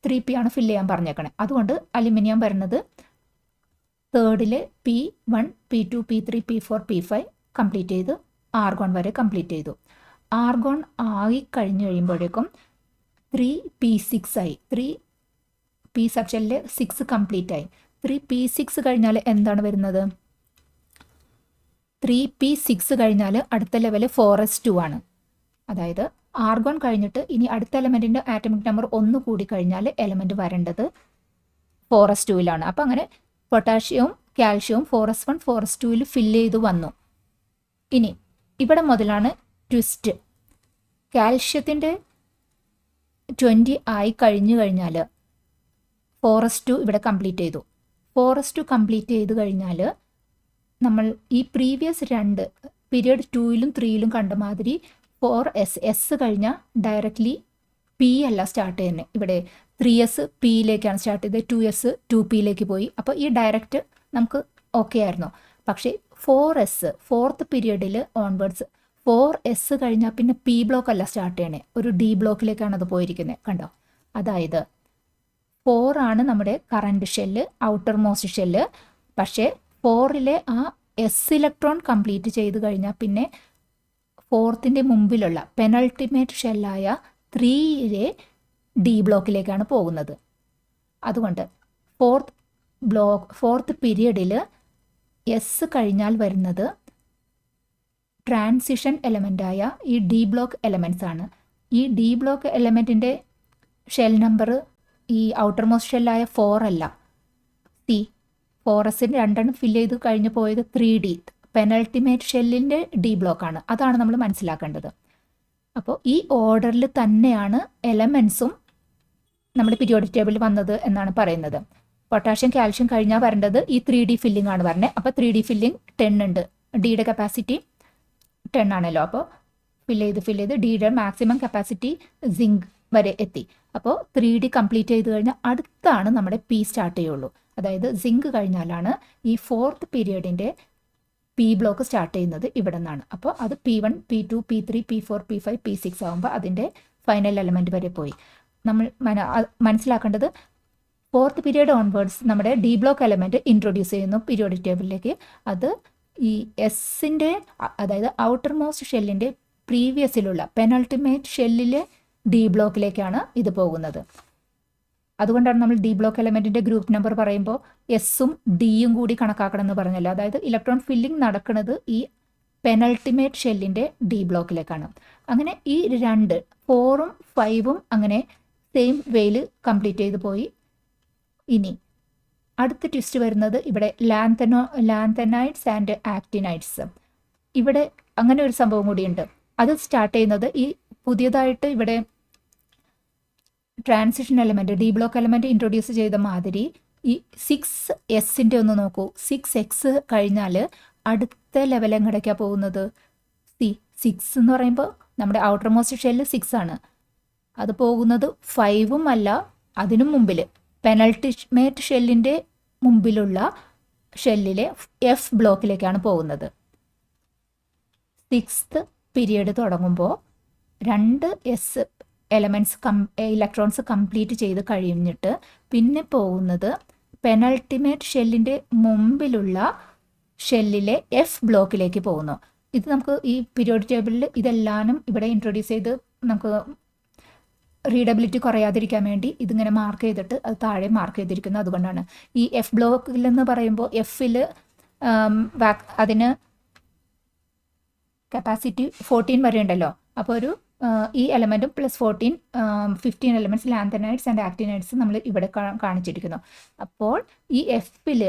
3p ആണ് ഫില്ല് ചെയ്യാൻ പറഞ്ഞേക്കണേ. അതുകൊണ്ട് അലുമിനിയം വരുന്നത് തേർഡിൽ P1 P2 P3 P4 P5 complete ചെയ്ത് ആർഗോൺ വരെ കംപ്ലീറ്റ് ചെയ്തു. ആർഗോൺ ആയി കഴിഞ്ഞ് കഴിയുമ്പോഴേക്കും 3p6 ആയി. 3p സബ് ഷെല്ലിൽ 6 കംപ്ലീറ്റ് ആയി. 3p6 കഴിഞ്ഞാൽ എന്താണ് വരുന്നത്? 3p6 കഴിഞ്ഞാൽ അടുത്ത ലെവൽ 4s2 ആണ്. അതായത് ആർഗോൺ കഴിഞ്ഞിട്ട് ഇനി അടുത്ത എലമെൻറ്റിൻ്റെ ആറ്റമിക് നമ്പർ 1 കൂടി കഴിഞ്ഞാൽ എലമെൻറ്റ് വരേണ്ടത് 4s2ലാണ്. അപ്പം അങ്ങനെ പൊട്ടാഷ്യവും കാൽഷ്യവും 4s1 4s2ൽ ഫില്ല് ചെയ്ത് വന്നു. ഇനി ഇവിടെ മുതലാണ് ട്വിസ്റ്റ്. കാൽഷ്യത്തിൻ്റെ 20 ആയി കഴിഞ്ഞു കഴിഞ്ഞാൽ 4s2 ഇവിടെ കംപ്ലീറ്റ് ചെയ്തു. 4s2 കംപ്ലീറ്റ് ചെയ്ത് കഴിഞ്ഞാൽ നമ്മൾ ഈ പ്രീവിയസ് 2 പീരിയഡ് 2ലും 3ലും കണ്ട മാതിരി 4s കഴിഞ്ഞാൽ ഡയറക്റ്റ്ലി പി അല്ല സ്റ്റാർട്ട് ചെയ്യുന്നത്. ഇവിടെ 3s പിയിലേക്കാണ് സ്റ്റാർട്ട് ചെയ്തത്, 2s 2pയിലേക്ക് പോയി. അപ്പോൾ ഈ ഡയറക്റ്റ് നമുക്ക് ഓക്കെ ആയിരുന്നു. പക്ഷേ 4s ഫോർത്ത് പീരിയഡിൽ ഓൺവേർഡ്സ് 4s കഴിഞ്ഞാൽ പിന്നെ പി ബ്ലോക്ക് അല്ല സ്റ്റാർട്ട് ചെയ്യണേ, ഒരു ഡി ബ്ലോക്കിലേക്കാണ് അത് പോയിരിക്കുന്നത്. കണ്ടോ? അതായത് 4 ആണ് നമ്മുടെ current shell, outer most shell. പക്ഷേ 4ലെ ആ എസ് ഇലക്ട്രോൺ കംപ്ലീറ്റ് ചെയ്ത് കഴിഞ്ഞാൽ പിന്നെ ഫോർത്തിൻ്റെ മുമ്പിലുള്ള പെനൾട്ടിമേറ്റ് ഷെല്ലായ 3ലെ ഡി ബ്ലോക്കിലേക്കാണ് പോകുന്നത്. അതുകൊണ്ട് ഫോർത്ത് പീരിയഡിൽ എസ് കഴിഞ്ഞാൽ വരുന്നത് ട്രാൻസിഷൻ എലമെൻ്റായ ഈ ഡി ബ്ലോക്ക് എലമെൻറ്റ്സ് ആണ്. ഈ ഡി ബ്ലോക്ക് എലമെൻറ്റിൻ്റെ ഷെൽ നമ്പർ ഈ ഔട്ടർ മോസ്റ്റ് ഷെല്ലായ 4 അല്ല, 4s 2 ഫില്ല് ചെയ്ത് കഴിഞ്ഞ് പോയത് 3D പെനൾട്ടിമേറ്റ് ഷെല്ലിൻ്റെ ഡി ബ്ലോക്കാണ്. അതാണ് നമ്മൾ മനസ്സിലാക്കേണ്ടത്. അപ്പോൾ ഈ ഓർഡറിൽ തന്നെയാണ് എലമെൻസും നമ്മുടെ പീരിയോഡിക് ടേബിളിൽ വന്നത് എന്നാണ് പറയുന്നത്. പൊട്ടാഷ്യം കാൽഷ്യം കഴിഞ്ഞാൽ വരേണ്ടത് ഈ 3D ഫില്ലിംഗ് ആണ് പറഞ്ഞത്. അപ്പോൾ 3D ഫില്ലിംഗ് 10 ഉണ്ട്. ഡിയുടെ കപ്പാസിറ്റി 10 ആണല്ലോ. അപ്പോൾ ഫില്ല് ചെയ്ത് ഡിയുടെ മാക്സിമം കപ്പാസിറ്റി സിങ്ക് വരെ എത്തി. അപ്പോൾ 3D കംപ്ലീറ്റ് ചെയ്ത് കഴിഞ്ഞാൽ അടുത്താണ് നമ്മുടെ പി സ്റ്റാർട്ട് ചെയ്യുള്ളൂ. അതായത് സിങ്ക് കഴിഞ്ഞാലാണ് ഈ ഫോർത്ത് പീരിയഡിൻ്റെ പി ബ്ലോക്ക് സ്റ്റാർട്ട് ചെയ്യുന്നത് ഇവിടെ നിന്നാണ്. അപ്പോൾ അത് P1 P2 P3 P4 P5 P6 ആകുമ്പോൾ അതിൻ്റെ ഫൈനൽ എലമെൻറ്റ് വരെ പോയി. നമ്മൾ മനസ്സിലാക്കേണ്ടത് ഫോർത്ത് പീരിയഡ് ഓൺവേർഡ്സ് നമ്മുടെ ഡി ബ്ലോക്ക് എലമെൻറ്റ് ഇൻട്രൊഡ്യൂസ് ചെയ്യുന്നു പീരിയോഡിക് ടേബിളിലേക്ക്. അത് ഈ എസിൻ്റെ അതായത് ഔട്ടർ മോസ്റ്റ് ഷെല്ലിൻ്റെ പ്രീവിയസിലുള്ള പെനൾട്ടിമേറ്റ് ഷെല്ലിലെ ഡി ബ്ലോക്കിലേക്കാണ് ഇത് പോകുന്നത്. അതുകൊണ്ടാണ് നമ്മൾ ഡി ബ്ലോക്ക് എലമെൻറ്റിൻ്റെ ഗ്രൂപ്പ് നമ്പർ പറയുമ്പോൾ എസും ഡിയും കൂടി കണക്കാക്കണം എന്ന് പറഞ്ഞല്ലോ. അതായത് ഇലക്ട്രോൺ ഫില്ലിംഗ് നടക്കുന്നത് ഈ പെനൾട്ടിമേറ്റ് ഷെല്ലിൻ്റെ ഡി ബ്ലോക്കിലേക്കാണ്. അങ്ങനെ ഈ 2 4ഉം 5ഉം അങ്ങനെ സെയിം വേയിൽ കംപ്ലീറ്റ് ചെയ്ത് പോയി. ഇനി അടുത്ത ട്വിസ്റ്റ് വരുന്നത് ഇവിടെ ലാന്തനൈഡ്സ് ആൻഡ് ആക്റ്റിനൈഡ്സ്. ഇവിടെ അങ്ങനെ ഒരു സംഭവം കൂടിയുണ്ട്. അത് സ്റ്റാർട്ട് ചെയ്യുന്നത് ഈ പുതിയതായിട്ട് ഇവിടെ transition element D block element introduce ചെയ്ത മാതിരി ഈ 6s ഒന്ന് നോക്കൂ. 6x കഴിഞ്ഞാൽ അടുത്ത ലെവൽ എങ്ങടേക്കാണ് പോകുന്നത്? 6 എന്ന് പറയുമ്പോൾ നമ്മുടെ ഔട്ടർ മോസ്റ്റ് ഷെല്ല് 6 ആണ്. അത് പോകുന്നത് 5ഉം അല്ല, അതിനും മുമ്പിൽ പെനൾട്ടിമേറ്റ് ഷെല്ലിൻ്റെ മുമ്പിലുള്ള ഷെല്ലിലെ എഫ് ബ്ലോക്കിലേക്കാണ് പോകുന്നത്. 6th പീരിയഡ് തുടങ്ങുമ്പോൾ 2s എലമെൻറ്റ്സ് ഇലക്ട്രോൺസ് കംപ്ലീറ്റ് ചെയ്ത് കഴിഞ്ഞിട്ട് പിന്നെ പോകുന്നത് പെനൾട്ടിമേറ്റ് ഷെല്ലിൻ്റെ മുമ്പിലുള്ള ഷെല്ലിലെ എഫ് ബ്ലോക്കിലേക്ക് പോകുന്നു. ഇത് നമുക്ക് ഈ പീരിയോഡിക് ടേബിളിൽ ഇതെല്ലാനും ഇവിടെ ഇൻട്രൊഡ്യൂസ് ചെയ്ത് നമുക്ക് റീഡബിലിറ്റി കുറയാതിരിക്കാൻ വേണ്ടി ഇതിങ്ങനെ മാർക്ക് ചെയ്തിട്ട് അത് താഴെ മാർക്ക് ചെയ്തിരിക്കുന്നു. അതുകൊണ്ടാണ് ഈ എഫ് ബ്ലോക്കിൽ എന്ന് പറയുമ്പോൾ എഫിൽ അതിന് കപ്പാസിറ്റി 14 വരെ ഉണ്ടല്ലോ. അപ്പോൾ ഒരു ഈ എലമെൻറ്റും പ്ലസ് 14 15 എലമെൻറ്റ്സ് ലാന്തനൈഡ്സ് ആൻഡ് ആക്റ്റിനൈഡ്സ് നമ്മൾ ഇവിടെ കാണിച്ചിരിക്കുന്നു. അപ്പോൾ ഈ എഫിൽ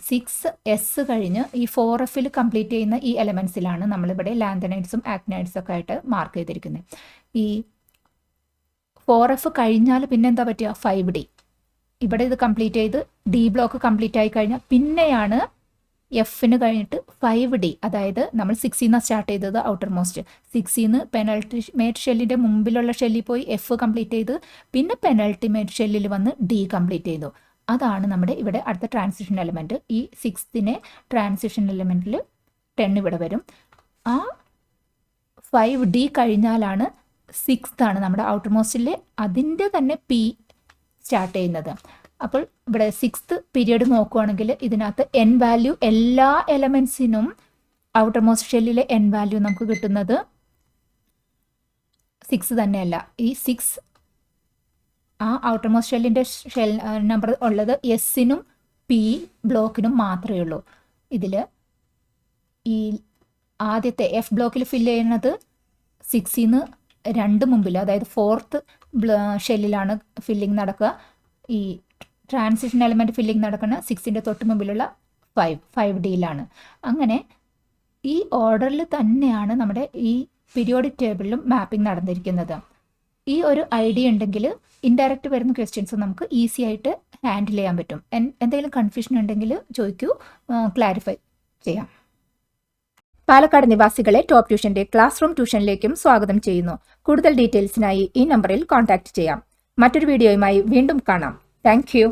6s കഴിഞ്ഞ് ഈ 4f കംപ്ലീറ്റ് ചെയ്യുന്ന ഈ എലമെൻറ്റ്സിലാണ് നമ്മളിവിടെ ലാന്തനൈഡ്സും ആക്റ്റിനൈഡ്സും ഒക്കെ ആയിട്ട് മാർക്ക് ചെയ്തിരിക്കുന്നത്. ഈ 4f കഴിഞ്ഞാൽ പിന്നെ എന്താ പറ്റുക? 5D. ഇവിടെ ഇത് കംപ്ലീറ്റ് ചെയ്ത് ഡി ബ്ലോക്ക് കംപ്ലീറ്റ് ആയി കഴിഞ്ഞാൽ പിന്നെയാണ് എഫിന് കഴിഞ്ഞിട്ട് 5D. അതായത് നമ്മൾ 6 സ്റ്റാർട്ട് ചെയ്തത് ഔട്ടർ മോസ്റ്റ് 6 പെനൾട്ടിമേറ്റ് ഷെല്ലിൻ്റെ മുമ്പിലുള്ള ഷെല്ലിൽ പോയി എഫ് കംപ്ലീറ്റ് ചെയ്ത് പിന്നെ പെനൾട്ടിമേറ്റ് ഷെല്ലിൽ വന്ന് ഡി കംപ്ലീറ്റ് ചെയ്തു. അതാണ് നമ്മുടെ ഇവിടെ അടുത്ത ട്രാൻസിഷൻ എലമെൻറ്റ്. ഈ 6th ട്രാൻസിഷൻ എലമെൻറ്റിൽ 10 ഇവിടെ വരും. ആ 5D കഴിഞ്ഞാലാണ് സിക്സ്ത് ആണ് നമ്മുടെ ഔട്ടർ മോസ്റ്റിൽ അതിൻ്റെ തന്നെ പി സ്റ്റാർട്ട് ചെയ്യുന്നത്. അപ്പോൾ ഇവിടെ സിക്സ്ത് പീരിയഡ് നോക്കുകയാണെങ്കിൽ ഇതിനകത്ത് എൻ വാല്യൂ എല്ലാ എലമെൻസിനും ഔട്ടർ മോസ്റ്റ് ഷെല്ലിലെ എൻ വാല്യൂ നമുക്ക് കിട്ടുന്നത് 6 തന്നെയല്ല. ഈ 6 ആ ഔട്ടർ മോസ്റ്റ് ഷെല്ലിൻ്റെ ഷെൽ നമ്പർ ഉള്ളത് എസിനും പി ബ്ലോക്കിനും മാത്രമേ ഉള്ളൂ. ഇതിൽ ഈ ആദ്യത്തെ എഫ് ബ്ലോക്കിൽ ഫില്ല് ചെയ്യുന്നത് 6-ന്ന് 2 മുമ്പിൽ, അതായത് 4th ഷെല്ലിലാണ് ഫില്ലിംഗ് നടക്കുക. ഈ ട്രാൻസിഷൻ എലമെൻറ്റ് ഫില്ലിംഗ് നടക്കുന്ന 6ൻ്റെ തൊട്ട് മുമ്പിലുള്ള 5D-ലാണ്. അങ്ങനെ ഈ ഓർഡറിൽ തന്നെയാണ് നമ്മുടെ ഈ പീരിയോഡിക് ടേബിളിലും മാപ്പിംഗ് നടന്നിരിക്കുന്നത്. ഈ ഒരു ഐഡിയ ഉണ്ടെങ്കിൽ ഇൻഡയറക്റ്റ് വരുന്ന ക്വസ്റ്റ്യൻസ് നമുക്ക് ഈസി ആയിട്ട് ഹാൻഡിൽ ചെയ്യാൻ പറ്റും. എന്തെങ്കിലും കൺഫ്യൂഷൻ ഉണ്ടെങ്കിൽ ചോദിക്കൂ, ക്ലാരിഫൈ ചെയ്യാം. പാലക്കാട് നിവാസികളെ ടോപ്പ് ട്യൂഷന്റെ ക്ലാസ് റൂം ട്യൂഷനിലേക്കും സ്വാഗതം ചെയ്യുന്നു. കൂടുതൽ ഡീറ്റെയിൽസിനായി ഈ നമ്പറിൽ കോൺടാക്ട് ചെയ്യാം. മറ്റൊരു വീഡിയോയുമായി വീണ്ടും കാണാം. Thank you.